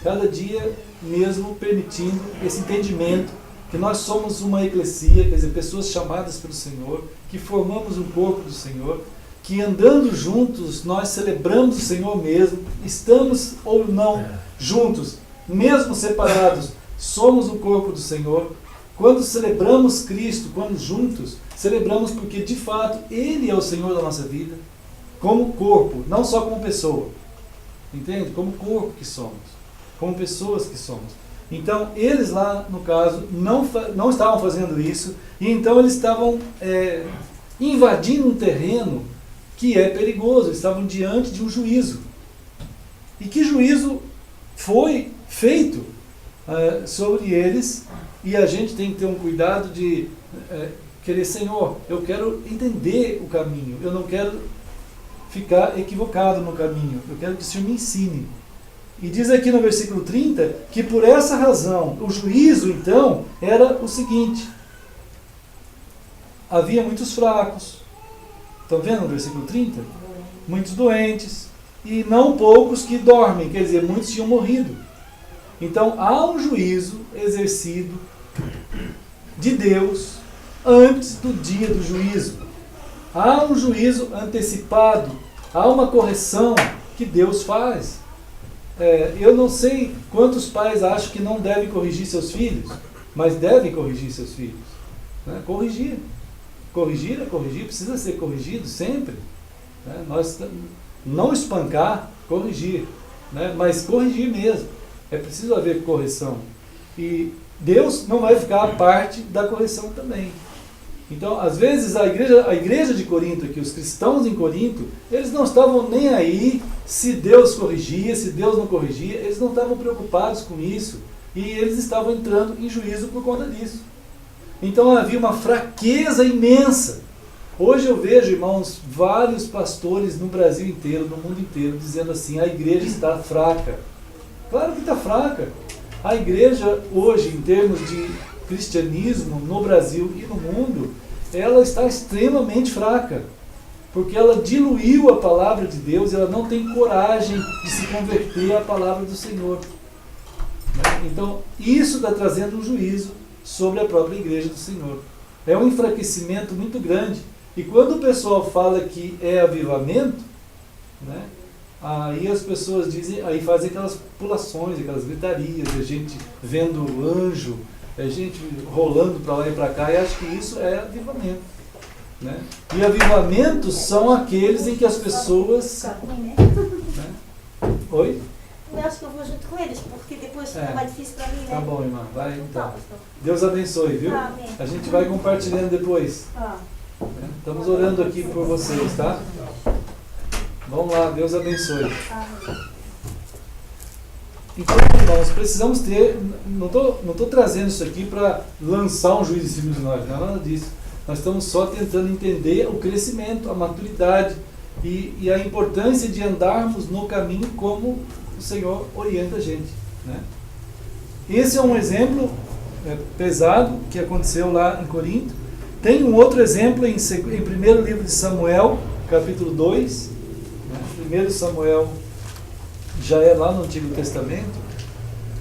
cada dia mesmo permitindo esse entendimento que nós somos uma eclesia, quer dizer, pessoas chamadas pelo Senhor, que formamos um corpo do Senhor, que andando juntos nós celebramos o Senhor mesmo, estamos ou não juntos, mesmo separados, somos o corpo do Senhor. Quando celebramos Cristo, quando juntos, celebramos porque de fato Ele é o Senhor da nossa vida, como corpo, não só como pessoa, entende? Como corpo que somos, como pessoas que somos. Então, eles lá, no caso, não estavam fazendo isso, e então eles estavam invadindo um terreno que é perigoso, eles estavam diante de um juízo. E que juízo foi feito sobre eles, e a gente tem que ter um cuidado de querer, Senhor, eu quero entender o caminho, eu não quero ficar equivocado no caminho, eu quero que o Senhor me ensine. E diz aqui no versículo 30 que por essa razão, o juízo então era o seguinte: havia muitos fracos, estão vendo no versículo 30? Muitos doentes, e não poucos que dormem, quer dizer, muitos tinham morrido. Então há um juízo exercido de Deus antes do dia do juízo. Há um juízo antecipado, há uma correção que Deus faz. Eu não sei quantos pais acham que não devem corrigir seus filhos, mas devem corrigir seus filhos. Né? Corrigir, precisa ser corrigido sempre. Né? Não espancar, corrigir, né? Mas corrigir mesmo. É preciso haver correção. E Deus não vai ficar à parte da correção também. Então, às vezes, a igreja de Corinto aqui, os cristãos em Corinto, eles não estavam nem aí se Deus corrigia, se Deus não corrigia, eles não estavam preocupados com isso, e eles estavam entrando em juízo por conta disso. Então havia uma fraqueza imensa. Hoje eu vejo, irmãos, vários pastores no Brasil inteiro, no mundo inteiro, dizendo assim: a igreja está fraca. Claro que está fraca. A igreja hoje, em termos de cristianismo no Brasil e no mundo, ela está extremamente fraca, porque ela diluiu a palavra de Deus, ela não tem coragem de se converter à palavra do Senhor. Então, isso está trazendo um juízo sobre a própria igreja do Senhor. É um enfraquecimento muito grande. E quando o pessoal fala que é avivamento, né, aí as pessoas dizem, aí fazem aquelas pulações, aquelas gritarias, a gente vendo anjo, a gente rolando para lá e para cá, e acho que isso é avivamento. Né? E avivamentos são aqueles em que as pessoas... Né? Oi? Eu acho que eu vou junto com eles, porque depois fica mais difícil para mim, né? Tá bom, irmã, vai então. Deus abençoe, viu? Amém. A gente vai compartilhando depois. Estamos orando aqui por vocês, tá? Vamos lá, Deus abençoe. Então, irmãos, precisamos ter... Não estou trazendo isso aqui para lançar um juízo em cima de nós, não é nada disso. Nós estamos só tentando entender o crescimento, a maturidade e a importância de andarmos no caminho como o Senhor orienta a gente. Né? Esse é um exemplo pesado que aconteceu lá em Corinto. Tem um outro exemplo em primeiro livro de Samuel, capítulo 2. Né? 1 Samuel já é lá no Antigo Testamento,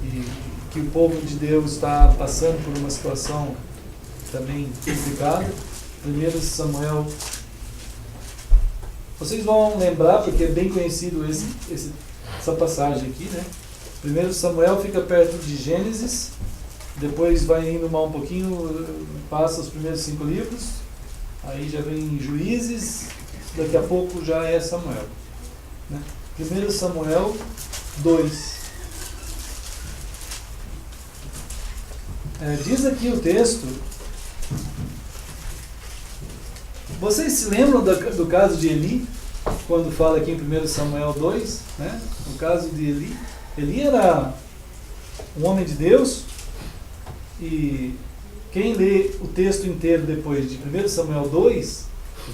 e que o povo de Deus está passando por uma situação também complicada. 1 Samuel, vocês vão lembrar, porque é bem conhecido essa passagem aqui, né? 1 Samuel fica perto de Gênesis, depois vai indo um pouquinho, passa os primeiros 5 livros, aí já vem Juízes, daqui a pouco já é Samuel. Né? 1 Samuel 2. Diz aqui o texto. Vocês se lembram do caso de Eli? Quando fala aqui em 1 Samuel 2, né? O caso de Eli. Eli era um homem de Deus, e quem lê o texto inteiro depois de 1 Samuel 2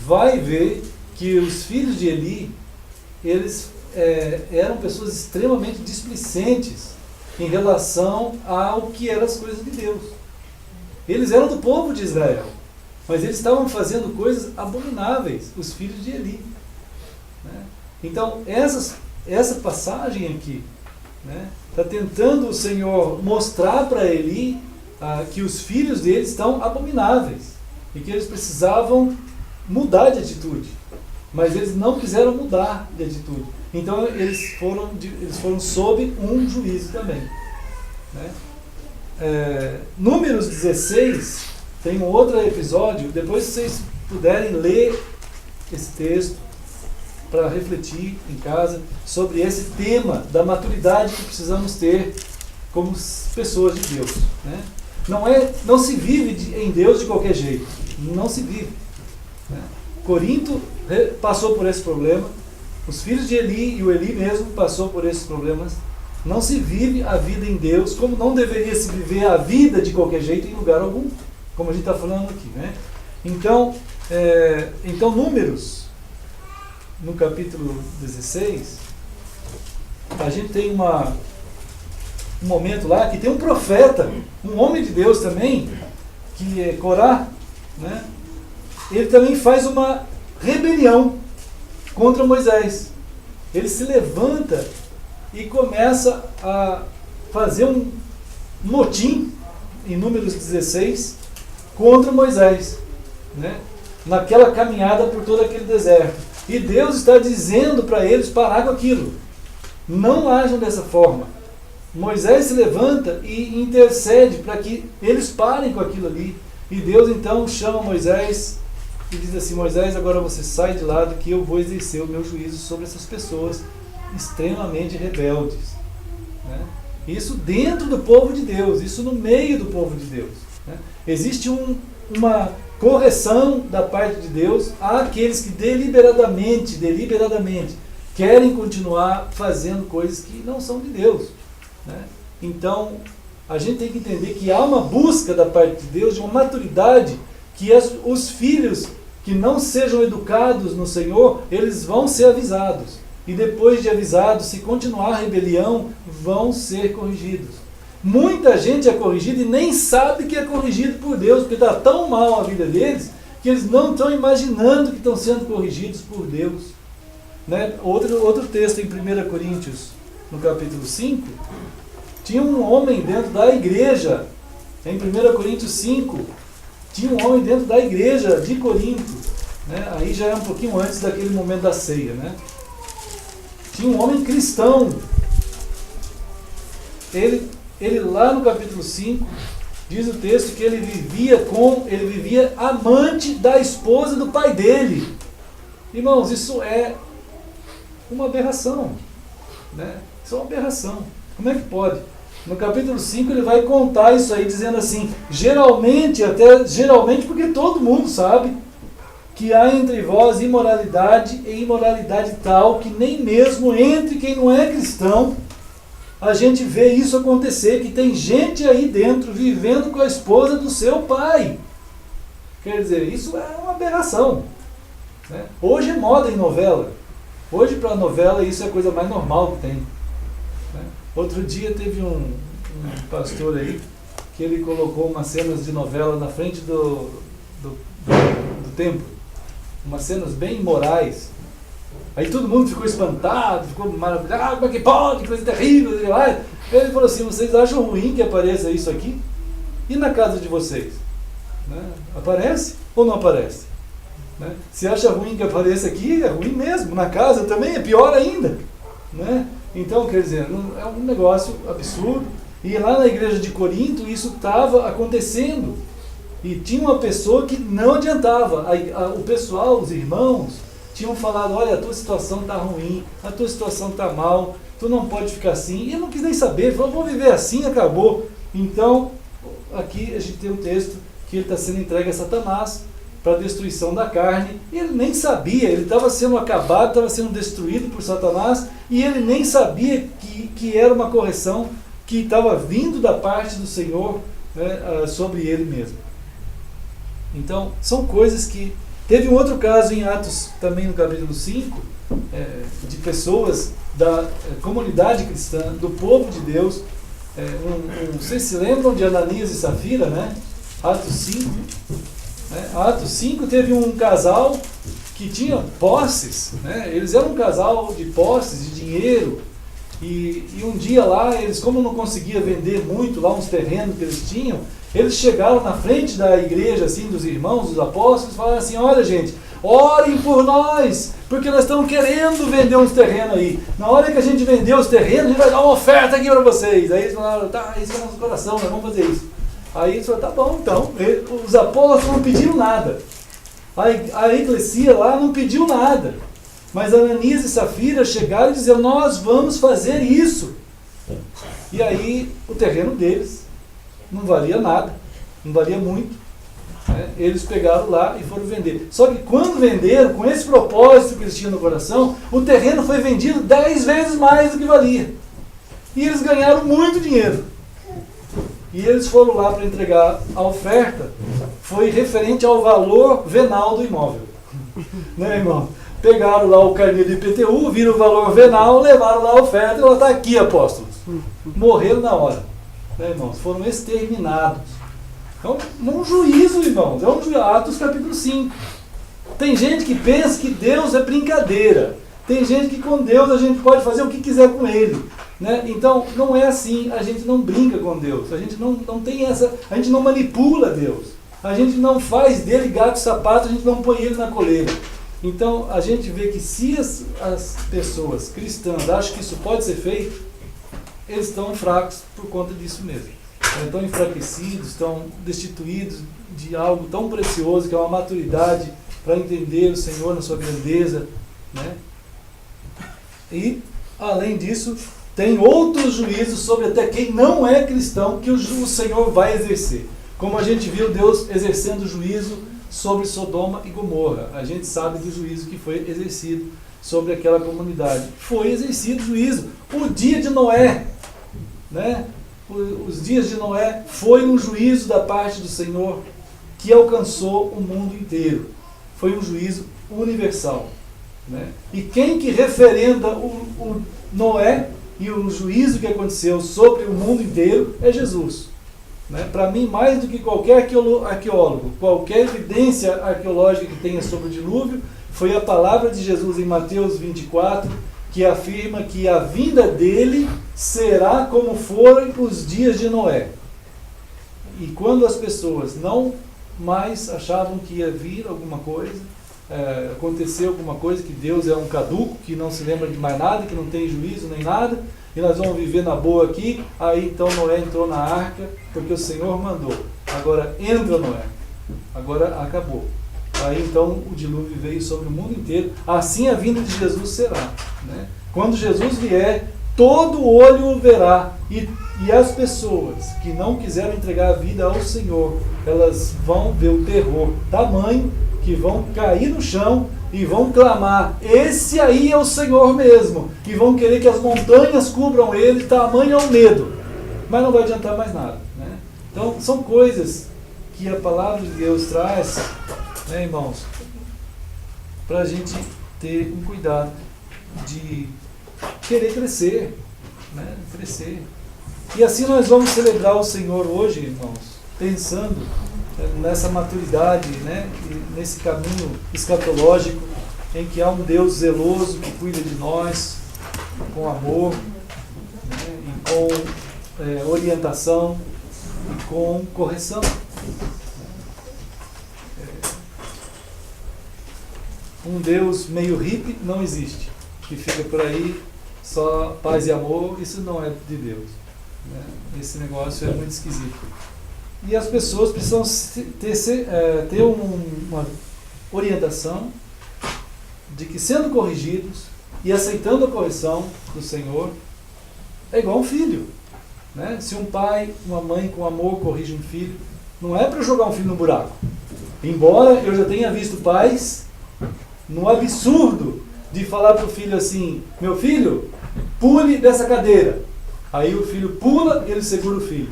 vai ver que os filhos de Eli, eles eram pessoas extremamente displicentes em relação ao que eram as coisas de Deus. Eles eram do povo de Israel, mas eles estavam fazendo coisas abomináveis, os filhos de Eli. Né? Então, essa passagem aqui, né, está tentando o Senhor mostrar para Eli que os filhos dele estão abomináveis e que eles precisavam mudar de atitude, mas eles não quiseram mudar de atitude. Então eles foram sob um juízo também. Né? Números 16 tem um outro episódio, depois se vocês puderem ler esse texto para refletir em casa sobre esse tema da maturidade que precisamos ter como pessoas de Deus. Né? Não se vive em Deus de qualquer jeito. Não se vive. Né? Corinto passou por esse problema. Os filhos de Eli e o Eli mesmo passou por esses problemas. Não se vive a vida em Deus como não deveria se viver a vida de qualquer jeito em lugar algum. Como a gente está falando aqui. Né? Então, Números, no capítulo 16, a gente tem um momento lá que tem um profeta, um homem de Deus também, que é Corá, né? Ele também faz uma rebelião contra Moisés. Ele se levanta e começa a fazer um motim, em Números 16, contra Moisés, né? Naquela caminhada por todo aquele deserto. E Deus está dizendo para eles parar com aquilo. Não ajam dessa forma. Moisés se levanta e intercede para que eles parem com aquilo ali. E Deus então chama Moisés e diz assim: Moisés, agora você sai de lado que eu vou exercer o meu juízo sobre essas pessoas extremamente rebeldes. Né? Isso dentro do povo de Deus, isso no meio do povo de Deus. Né? Existe uma correção da parte de Deus àqueles que deliberadamente querem continuar fazendo coisas que não são de Deus. Né? Então, a gente tem que entender que há uma busca da parte de Deus, de uma maturidade, que os filhos que não sejam educados no Senhor, eles vão ser avisados. E depois de avisados, se continuar a rebelião, vão ser corrigidos. Muita gente é corrigida e nem sabe que é corrigido por Deus, porque está tão mal a vida deles, que eles não estão imaginando que estão sendo corrigidos por Deus. Né? Outro texto em 1 Coríntios, no capítulo 5, tinha um homem dentro da igreja, em 1 Coríntios 5, tinha um homem dentro da igreja de Corinto, né? Aí já é um pouquinho antes daquele momento da ceia, né? Tinha um homem cristão, ele lá no capítulo 5, diz o texto que ele vivia amante da esposa do pai dele. Irmãos, isso é uma aberração, né? Isso é uma aberração. Como é que pode? No capítulo 5 ele vai contar isso aí, dizendo assim, geralmente porque todo mundo sabe que há entre vós imoralidade e imoralidade tal que nem mesmo entre quem não é cristão a gente vê isso acontecer, que tem gente aí dentro vivendo com a esposa do seu pai. Quer dizer, isso é uma aberração. Né? Hoje é moda em novela. Hoje para novela isso é a coisa mais normal que tem. Né? Outro dia teve um pastor aí que ele colocou umas cenas de novela na frente do templo. Umas cenas bem imorais. Aí todo mundo ficou espantado, ficou maravilhado, como é que pode, coisa terrível. Ele falou assim, vocês acham ruim que apareça isso aqui? E na casa de vocês? Né? Aparece ou não aparece? Né? Se acha ruim que apareça aqui, é ruim mesmo. Na casa também é pior ainda. Né? Então, quer dizer, é um negócio absurdo. E lá na igreja de Corinto isso estava acontecendo. E tinha uma pessoa que não adiantava. O pessoal, os irmãos, tinham falado, olha, a tua situação está ruim, a tua situação está mal, tu não pode ficar assim. E ele não quis nem saber, ele falou, vou viver assim, acabou. Então, aqui a gente tem um texto que ele está sendo entregue a Satanás para a destruição da carne. E ele nem sabia, ele estava sendo acabado, estava sendo destruído por Satanás, e ele nem sabia que era uma correção que estava vindo da parte do Senhor, né, sobre ele mesmo. Então, são coisas que... Teve um outro caso em Atos, também no capítulo 5, de pessoas da comunidade cristã, do povo de Deus. Vocês se lembram de Ananias e Safira, né? Atos 5. Atos 5 teve um casal que tinha posses, né? Eles eram um casal de posses, de dinheiro. E um dia lá, eles, como não conseguiam vender muito lá uns terrenos que eles tinham, eles chegaram na frente da igreja, assim, dos irmãos, dos apóstolos, e falaram assim, olha gente, orem por nós, porque nós estamos querendo vender uns terrenos aí. Na hora que a gente vender os terrenos, a gente vai dar uma oferta aqui para vocês. Aí eles falaram, tá, isso é nosso coração, nós vamos fazer isso. Aí eles falaram, tá bom, então. Os apóstolos não pediram nada. A eclesia lá não pediu nada. Mas Ananias e Safira chegaram e disseram, nós vamos fazer isso. E aí o terreno deles não valia nada, não valia muito. Eles pegaram lá e foram vender. Só que quando venderam, com esse propósito que eles tinham no coração, o terreno foi vendido 10 vezes mais do que valia. E eles ganharam muito dinheiro. E eles foram lá para entregar a oferta, foi referente ao valor venal do imóvel. Né, irmão? Pegaram lá o carnê do IPTU, viram o valor venal, levaram lá a oferta e ela está aqui, apóstolos. Morreram na hora. Né, irmãos? Foram exterminados. Então, um juízo, irmãos. É um juízo. Atos capítulo 5. Tem gente que pensa que Deus é brincadeira. Tem gente que com Deus a gente pode fazer o que quiser com Ele. Né? Então, não é assim. A gente não brinca com Deus. A gente não tem essa... A gente não manipula Deus. A gente não faz dele gato e sapato. A gente não põe ele na coleira. Então, a gente vê que se as pessoas cristãs acham que isso pode ser feito, eles estão fracos por conta disso mesmo. Estão enfraquecidos, estão destituídos de algo tão precioso que é uma maturidade para entender o Senhor na sua grandeza, né? E, além disso, tem outros juízos sobre até quem não é cristão que o Senhor vai exercer. Como a gente viu Deus exercendo juízo sobre Sodoma e Gomorra. A gente sabe do juízo que foi exercido sobre aquela comunidade. Foi exercido juízo. O dia de Noé, né? Os dias de Noé foi um juízo da parte do Senhor que alcançou o mundo inteiro. Foi um juízo universal. Né? E quem que referenda o Noé e o juízo que aconteceu sobre o mundo inteiro é Jesus. Né? Para mim, mais do que qualquer arqueólogo, qualquer evidência arqueológica que tenha sobre o dilúvio, foi a palavra de Jesus em Mateus 24, que afirma que a vinda dele será como foram os dias de Noé. E quando as pessoas não mais achavam que ia vir alguma coisa, aconteceu alguma coisa, que Deus é um caduco, que não se lembra de mais nada, que não tem juízo nem nada, e nós vamos viver na boa aqui, aí então Noé entrou na arca, porque o Senhor mandou. Agora entra Noé. Agora acabou. Aí então o dilúvio veio sobre o mundo inteiro. Assim a vinda de Jesus será. Né? Quando Jesus vier, todo olho o verá. E as pessoas que não quiseram entregar a vida ao Senhor, elas vão ver o terror tamanho que vão cair no chão e vão clamar: esse aí é o Senhor mesmo. E vão querer que as montanhas cubram ele, tamanho é o medo. Mas não vai adiantar mais nada. Né? Então são coisas que a palavra de Deus traz, né, irmãos, para a gente ter um cuidado de querer crescer, né, crescer. E assim nós vamos celebrar o Senhor hoje, irmãos, pensando nessa maturidade, né, nesse caminho escatológico, em que há um Deus zeloso que cuida de nós com amor, né, e com orientação e com correção. Um Deus meio hippie não existe, que fica por aí só paz e amor. Isso não é de Deus, né? Esse negócio é muito esquisito. E as pessoas precisam ter uma orientação de que, sendo corrigidos e aceitando a correção do Senhor, é igual um filho, né? Se um pai, uma mãe com amor corrige um filho, não é para jogar um filho no buraco. Embora eu já tenha visto pais no absurdo de falar para o filho assim: meu filho, pule dessa cadeira. Aí o filho pula e ele segura o filho.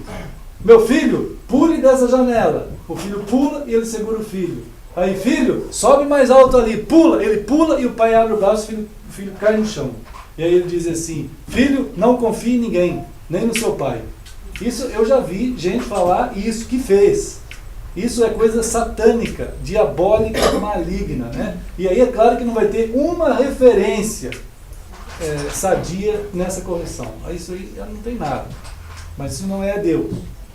Meu filho, pule dessa janela. O filho pula e ele segura o filho. Aí, filho, sobe mais alto ali, pula. Ele pula e o pai abre o braço e o filho cai no chão. E aí ele diz assim: filho, não confie em ninguém, nem no seu pai. Isso eu já vi gente falar, e isso que fez. Isso é coisa satânica, diabólica, maligna, né? E aí é claro que não vai ter uma referência sadia nessa correção. Isso aí não tem nada. Mas isso não é Deus.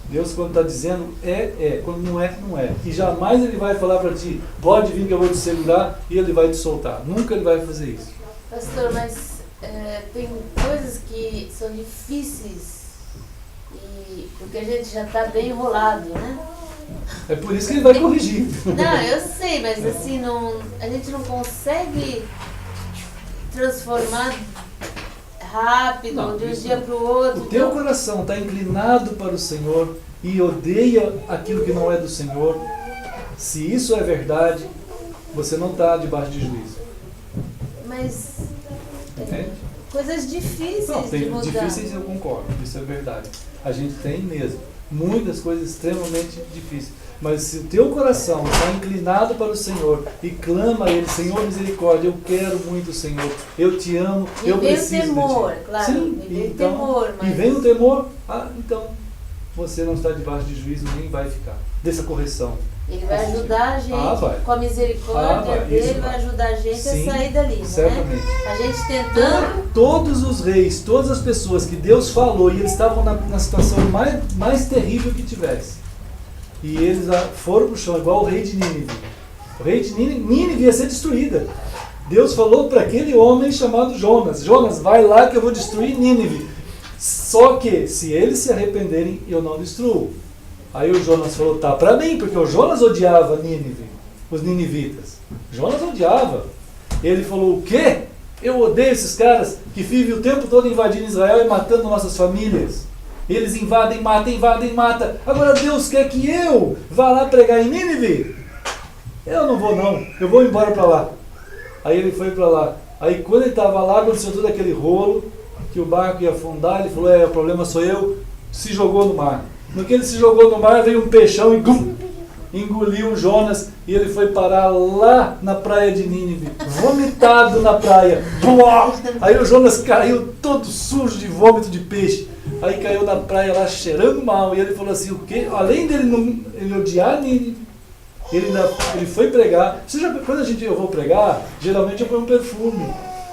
Deus, quando está dizendo é. Quando não é, não é. E jamais ele vai falar para ti: pode vir que eu vou te segurar, e ele vai te soltar. Nunca ele vai fazer isso. Pastor, mas tem coisas que são difíceis, porque a gente já está bem enrolado, né? É por isso que ele vai corrigir. Não, eu sei, mas assim, a gente não consegue transformar rápido, Não, de um isso dia para o outro. O teu então- coração está inclinado para o Senhor e odeia aquilo que não é do Senhor. Se isso é verdade, você não está debaixo de juízo. Mas Entende? coisas difíceis Não, de tem mudar. difíceis, eu concordo, isso é verdade. A gente tem mesmo muitas coisas extremamente difíceis. Mas se o teu coração está inclinado para o Senhor e clama a Ele, Senhor misericórdia, eu quero muito o Senhor, eu te amo, E eu vem o preciso temor, de ti. claro, Sim, e vem o então, temor, e mas- vem o temor, então você não está debaixo de juízo, nem vai ficar dessa correção. Ele vai ajudar a gente vai. com a misericórdia vai, dele, isso vai ajudar a gente Sim, a sair dali, né? certamente. A gente tentando. Todos os reis, todas as pessoas que Deus falou, e eles estavam na situação mais terrível que tivesse. E eles foram para o chão, igual o rei de Nínive. O rei de Nínive ia ser destruída. Deus falou para aquele homem chamado Jonas: Jonas, vai lá que eu vou destruir Nínive. Só que, se eles se arrependerem, eu não destruo. Aí o Jonas falou: tá para mim, porque o Jonas odiava Nínive, os ninivitas. Jonas odiava. Ele falou: o quê? Eu odeio esses caras que vivem o tempo todo invadindo Israel e matando nossas famílias. Eles invadem, matam. Agora Deus quer que eu vá lá pregar em Nínive? Eu não vou não, eu vou embora para lá. Aí ele foi para lá. Aí quando ele estava lá, aconteceu todo aquele rolo, que o barco ia afundar, ele falou: o problema sou eu, se jogou no mar. No que ele se jogou no mar, veio um peixão e engoliu o Jonas, e ele foi parar lá na praia de Nínive, vomitado na praia. Aí o Jonas caiu todo sujo de vômito de peixe. Aí caiu na praia lá cheirando mal, e ele falou assim: o quê? Além dele ele odiar Nínive, ele foi pregar. Quando eu vou pregar, geralmente eu ponho um perfume.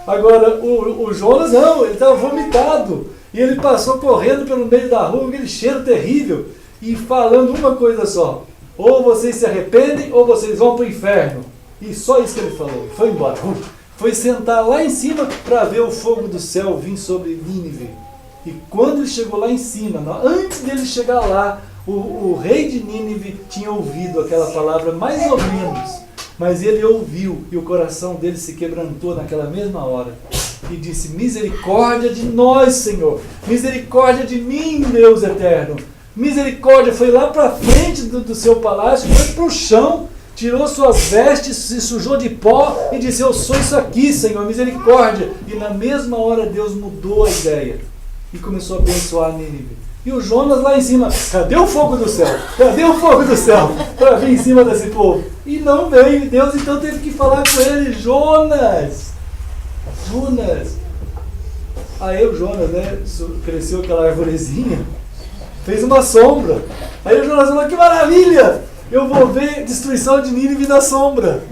Agora, o Jonas não, ele estava vomitado. E ele passou correndo pelo meio da rua, aquele cheiro terrível, e falando uma coisa só: ou vocês se arrependem, ou vocês vão para o inferno. E só isso que ele falou. Foi embora. Foi sentar lá em cima para ver o fogo do céu vir sobre Nínive. E quando ele chegou lá em cima, antes dele chegar lá, o rei de Nínive tinha ouvido aquela palavra mais ou menos, mas ele ouviu e o coração dele se quebrantou naquela mesma hora e disse: misericórdia de nós, Senhor, misericórdia de mim, Deus eterno, misericórdia. Foi lá para frente do seu palácio, foi para o chão, tirou suas vestes, se sujou de pó e disse: eu sou isso aqui, Senhor, misericórdia. E na mesma hora Deus mudou a ideia e começou a abençoar Nínive. E o Jonas lá em cima: cadê o fogo do céu? Cadê o fogo do céu? Para vir em cima desse povo. E não veio. Deus então teve que falar com ele: Jonas. Aí o Jonas, cresceu aquela arvorezinha, fez uma sombra. Aí o Jonas falou: que maravilha! Eu vou ver destruição de Nínive na sombra.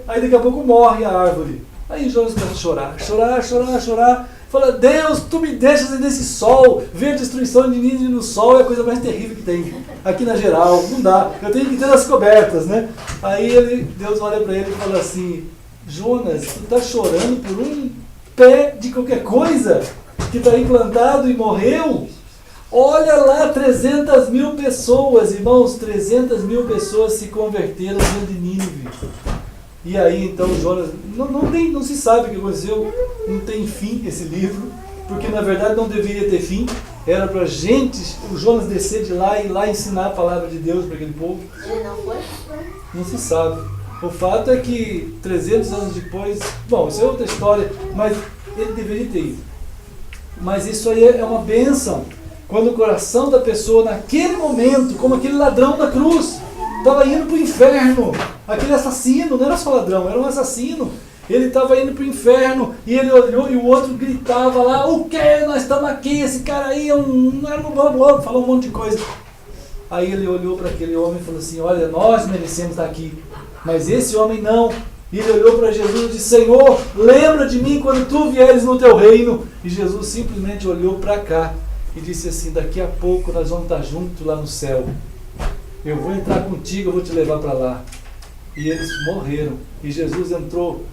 Aí daqui a pouco morre a árvore. Aí Jonas começa a chorar. Fala: Deus, tu me deixas nesse sol, ver a destruição de Nínive no sol é a coisa mais terrível que tem. Aqui na geral, não dá, eu tenho que ter as cobertas, Aí Deus olha para ele e fala assim: Jonas, tu está chorando por um pé de qualquer coisa que está aí plantado e morreu? Olha lá, 300 mil pessoas, irmãos, 300 mil pessoas se converteram dentro de Nínive. E aí então Jonas, não se sabe o que aconteceu, não tem fim esse livro, porque na verdade não deveria ter fim, era para o Jonas descer de lá e ir lá ensinar a palavra de Deus para aquele povo. Ele não foi? Não se sabe. O fato é que 300 anos depois, bom, isso é outra história, mas ele deveria ter ido. Mas isso aí é uma bênção, quando o coração da pessoa naquele momento, como aquele ladrão da cruz, estava indo para o inferno. Aquele assassino, não era só ladrão, era um assassino. Ele estava indo para o inferno e ele olhou e o outro gritava lá: o que? Nós estamos aqui, esse cara aí falou um monte de coisa. Aí ele olhou para aquele homem e falou assim: olha, nós merecemos estar aqui, mas esse homem não. E ele olhou para Jesus e disse: Senhor, lembra de mim quando tu vieres no teu reino. E Jesus simplesmente olhou para cá e disse assim: daqui a pouco nós vamos estar juntos lá no céu. Eu vou entrar contigo, eu vou te levar para lá. E eles morreram. E Jesus entrou.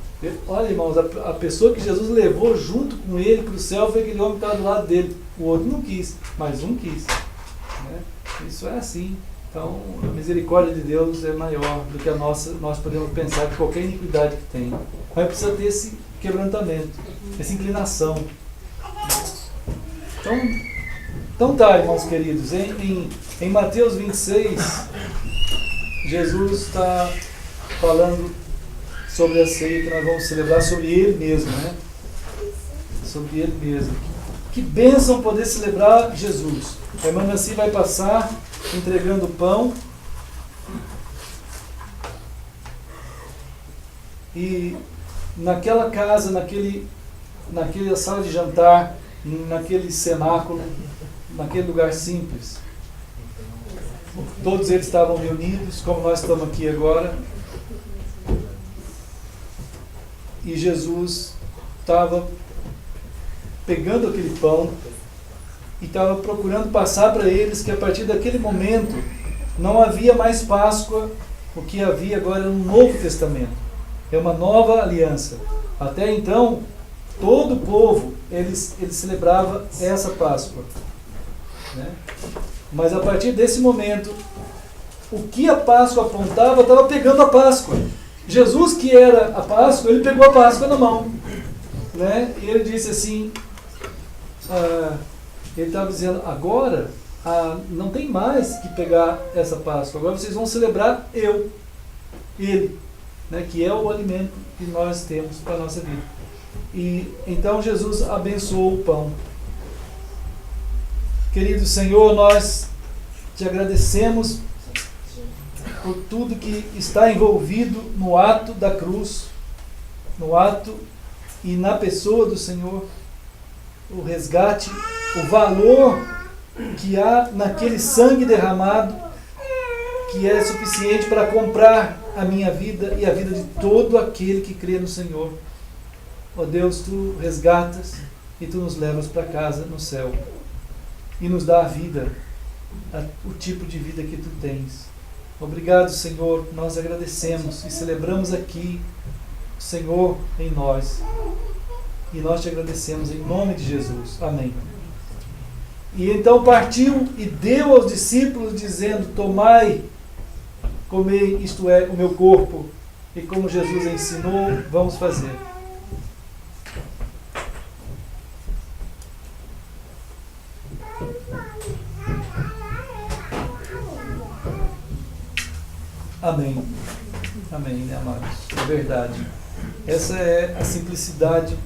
Olha, irmãos, a pessoa que Jesus levou junto com ele para o céu foi aquele homem que estava do lado dele. O outro não quis, mas um quis. Isso é assim. Então, a misericórdia de Deus é maior do que a nossa. Nós podemos pensar que qualquer iniquidade que tem. Mas precisa ter esse quebrantamento, essa inclinação. Então tá, irmãos queridos, em Mateus 26, Jesus está falando sobre a ceia que nós vamos celebrar, sobre Ele mesmo, né? Sobre Ele mesmo. Que bênção poder celebrar Jesus. A irmã Nancy vai passar entregando o pão. E naquela casa, naquela sala de jantar, naquele cenáculo, naquele lugar simples, todos eles estavam reunidos, como nós estamos aqui agora, e Jesus estava pegando aquele pão e estava procurando passar para eles que a partir daquele momento não havia mais Páscoa, o que havia agora era um Novo Testamento. É uma nova aliança. Até então, todo o povo, ele celebrava essa Páscoa. Né? Mas a partir desse momento, o que a Páscoa apontava, estava pegando a Páscoa. Jesus, que era a Páscoa, ele pegou a Páscoa na mão. Né? E ele disse assim, ele estava dizendo, agora não tem mais que pegar essa Páscoa, agora vocês vão celebrar ele. Né, que é o alimento que nós temos para a nossa vida. E então Jesus abençoou o pão. Querido Senhor, nós te agradecemos por tudo que está envolvido no ato da cruz, no ato e na pessoa do Senhor, o resgate, o valor que há naquele sangue derramado, que é suficiente para comprar a minha vida e a vida de todo aquele que crê no Senhor. Ó Deus, tu resgatas e tu nos levas para casa no céu e nos dá a vida, o tipo de vida que tu tens. Obrigado, Senhor, nós agradecemos e celebramos aqui o Senhor em nós e nós te agradecemos em nome de Jesus. Amém. E então partiu e deu aos discípulos dizendo, tomai, comei, isto é, o meu corpo. E como Jesus ensinou, vamos fazer. Amém. Amém, né, amados? É verdade. Essa é a simplicidade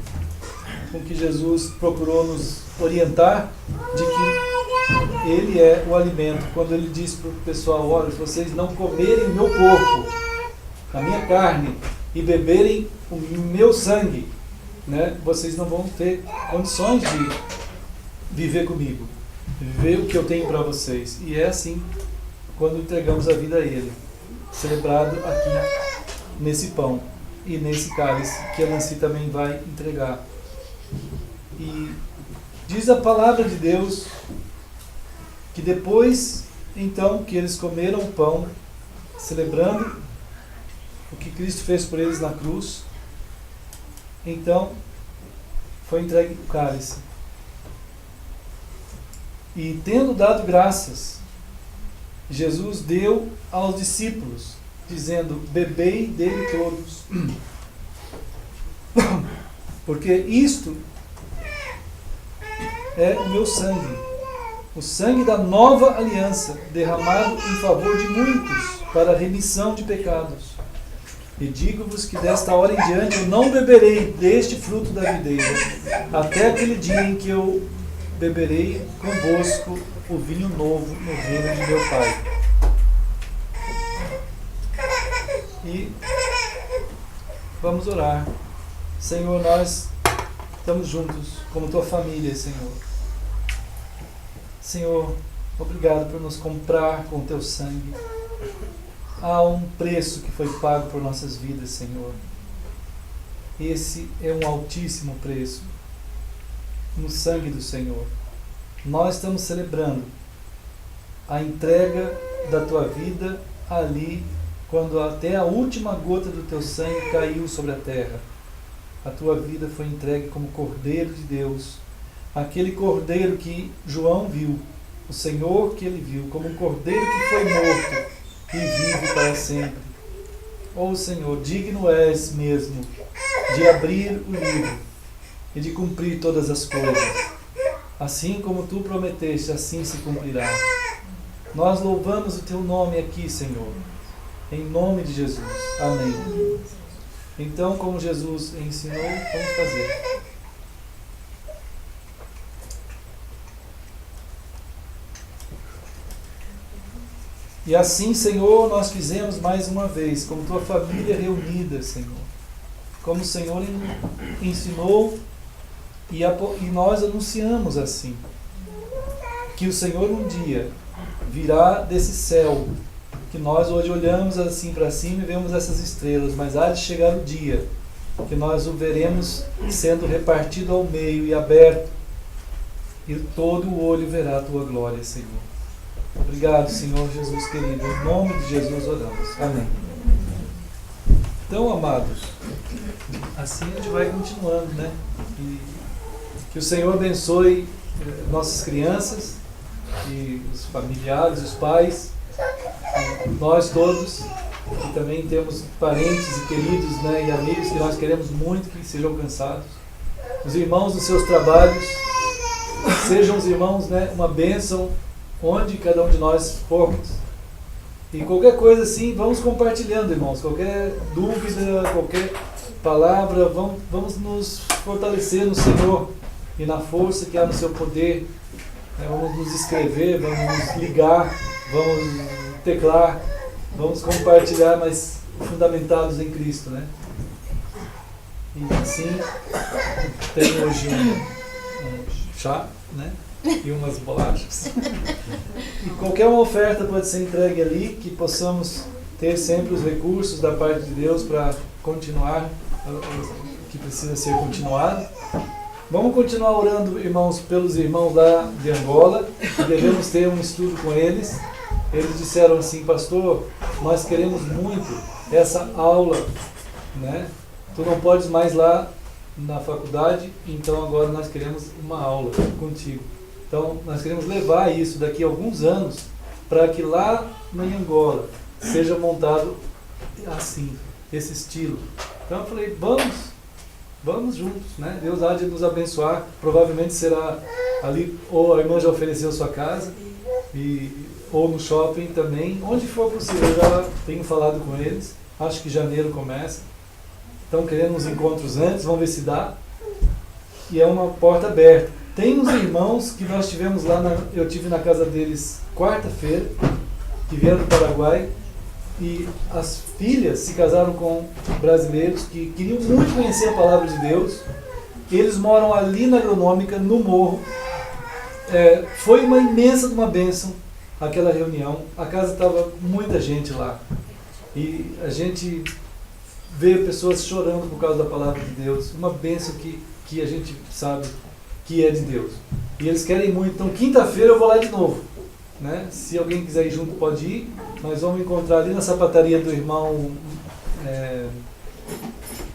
com que Jesus procurou nos orientar de que Ele é o alimento. Quando Ele disse para o pessoal, olha, se vocês não comerem o meu corpo, a minha carne, e beberem o meu sangue, né, vocês não vão ter condições de viver comigo, viver o que eu tenho para vocês. E é assim quando entregamos a vida a Ele, celebrado aqui nesse pão e nesse cálice que a Nancy também vai entregar. E diz a palavra de Deus que depois, então, que eles comeram o pão, celebrando o que Cristo fez por eles na cruz, então foi entregue o cálice. E tendo dado graças, Jesus deu aos discípulos, dizendo, bebei dele todos, porque isto é o meu sangue, o sangue da nova aliança, derramado em favor de muitos, para a remissão de pecados. E digo-vos que desta hora em diante eu não beberei deste fruto da videira, até aquele dia em que eu beberei convosco o vinho novo no reino de meu Pai. E vamos orar. Senhor, nós estamos juntos como tua família, Senhor. Senhor, obrigado por nos comprar com o teu sangue. Há um preço que foi pago por nossas vidas, Senhor. Esse é um altíssimo preço no sangue do Senhor. Nós estamos celebrando a entrega da tua vida ali, quando até a última gota do teu sangue caiu sobre a terra. A tua vida foi entregue como Cordeiro de Deus, aquele Cordeiro que João viu, o Senhor que ele viu, como um Cordeiro que foi morto e vive para sempre. Ó Senhor, digno és mesmo de abrir o livro e de cumprir todas as coisas. Assim como tu prometeste, assim se cumprirá. Nós louvamos o teu nome aqui, Senhor, em nome de Jesus. Amém. Então, como Jesus ensinou, vamos fazer. E assim, Senhor, nós fizemos mais uma vez, como tua família reunida, Senhor. Como o Senhor ensinou e nós anunciamos assim. Que o Senhor um dia virá desse céu, que nós hoje olhamos assim para cima e vemos essas estrelas, mas há de chegar o dia que nós o veremos sendo repartido ao meio e aberto, e todo o olho verá a tua glória, Senhor. Obrigado, Senhor Jesus querido. Em nome de Jesus oramos. Amém. Então, amados, assim a gente vai continuando, né? E que o Senhor abençoe nossas crianças e os familiares, os pais, nós todos, que também temos parentes e queridos, né, e amigos que nós queremos muito que sejam alcançados. Os irmãos dos seus trabalhos, sejam os irmãos, né, uma bênção onde cada um de nós formos. E qualquer coisa assim, vamos compartilhando, irmãos. Qualquer dúvida, qualquer palavra, vamos nos fortalecer no Senhor e na força que há no seu poder. Vamos nos escrever, vamos nos ligar, vamos teclar, vamos compartilhar, mas fundamentados em Cristo, né? E assim, tem hoje um chá, né? E umas bolachas. E qualquer uma oferta pode ser entregue ali, que possamos ter sempre os recursos da parte de Deus para continuar o que precisa ser continuado. Vamos continuar orando, irmãos, pelos irmãos lá de Angola. Devemos ter um estudo com eles. Eles disseram assim: pastor, nós queremos muito essa aula, né? Tu não podes mais lá na faculdade, então agora nós queremos uma aula contigo. Então, nós queremos levar isso daqui a alguns anos para que lá em Angola seja montado assim, esse estilo. Então, eu falei, vamos juntos, né? Deus há de nos abençoar. Provavelmente será ali, ou a irmã já ofereceu sua casa, ou no shopping também, onde for possível. Eu já tenho falado com eles, acho que janeiro começa. Estão querendo uns encontros antes, vamos ver se dá. E é uma porta aberta. Tem uns irmãos que nós tivemos lá, eu tive na casa deles quarta-feira, que vieram do Paraguai, e as filhas se casaram com brasileiros que queriam muito conhecer a palavra de Deus. Eles moram ali na Agronômica, no morro. Foi uma imensa bênção aquela reunião. A casa estava muita gente lá. E a gente vê pessoas chorando por causa da palavra de Deus. Uma bênção que a gente sabe que é de Deus. E eles querem muito. Então, quinta-feira eu vou lá de novo, né? Se alguém quiser ir junto, pode ir. Nós vamos encontrar ali na sapataria do irmão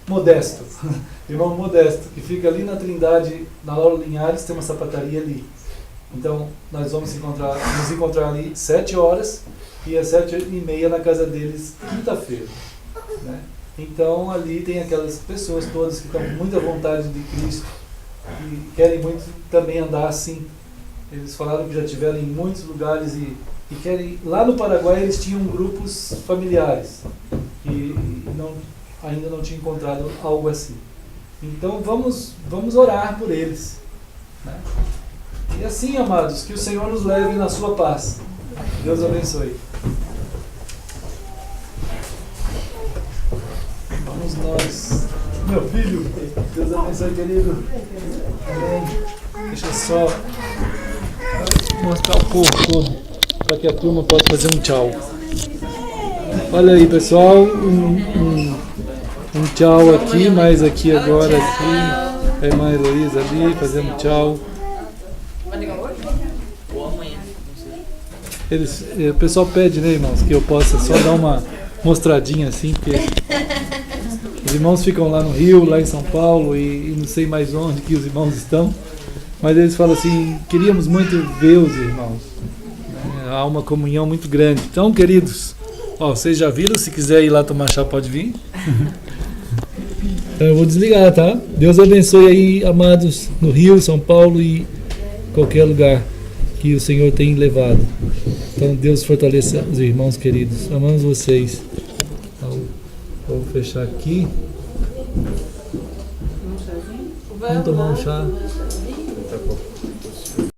Modesto. Irmão Modesto, que fica ali na Trindade, na Lauro Linhares, tem uma sapataria ali. Então, nós vamos nos encontrar ali 7 horas e às 7h30 na casa deles, quinta-feira, né? Então, ali tem aquelas pessoas todas que estão com muita vontade de Cristo e querem muito também andar assim. Eles falaram que já estiveram em muitos lugares e querem. Lá no Paraguai eles tinham grupos familiares e ainda não tinham encontrado algo assim. Então vamos orar por eles, né? E assim, amados, que o Senhor nos leve na sua paz. Deus abençoe. Vamos nós. Meu filho, Deus abençoe, querido. Amém. Deixa eu só mostrar o povo todo, para que a turma possa fazer um tchau. Olha aí, pessoal, um tchau aqui, mas aqui agora, aqui, a irmã Heloísa ali, fazendo tchau. O pessoal pede, né, irmãos, que eu possa só dar uma mostradinha assim, porque os irmãos ficam lá no Rio, lá em São Paulo e não sei mais onde que os irmãos estão, mas eles falam assim, queríamos muito ver os irmãos, né? Há uma comunhão muito grande. Então, queridos, vocês já viram, se quiser ir lá tomar chá pode vir. Então eu vou desligar, tá? Deus abençoe aí, amados, no Rio, São Paulo e qualquer lugar que o Senhor tem levado. Então Deus fortaleça os irmãos queridos. Amamos vocês. Então, vou fechar aqui. Vamos tomar um chá.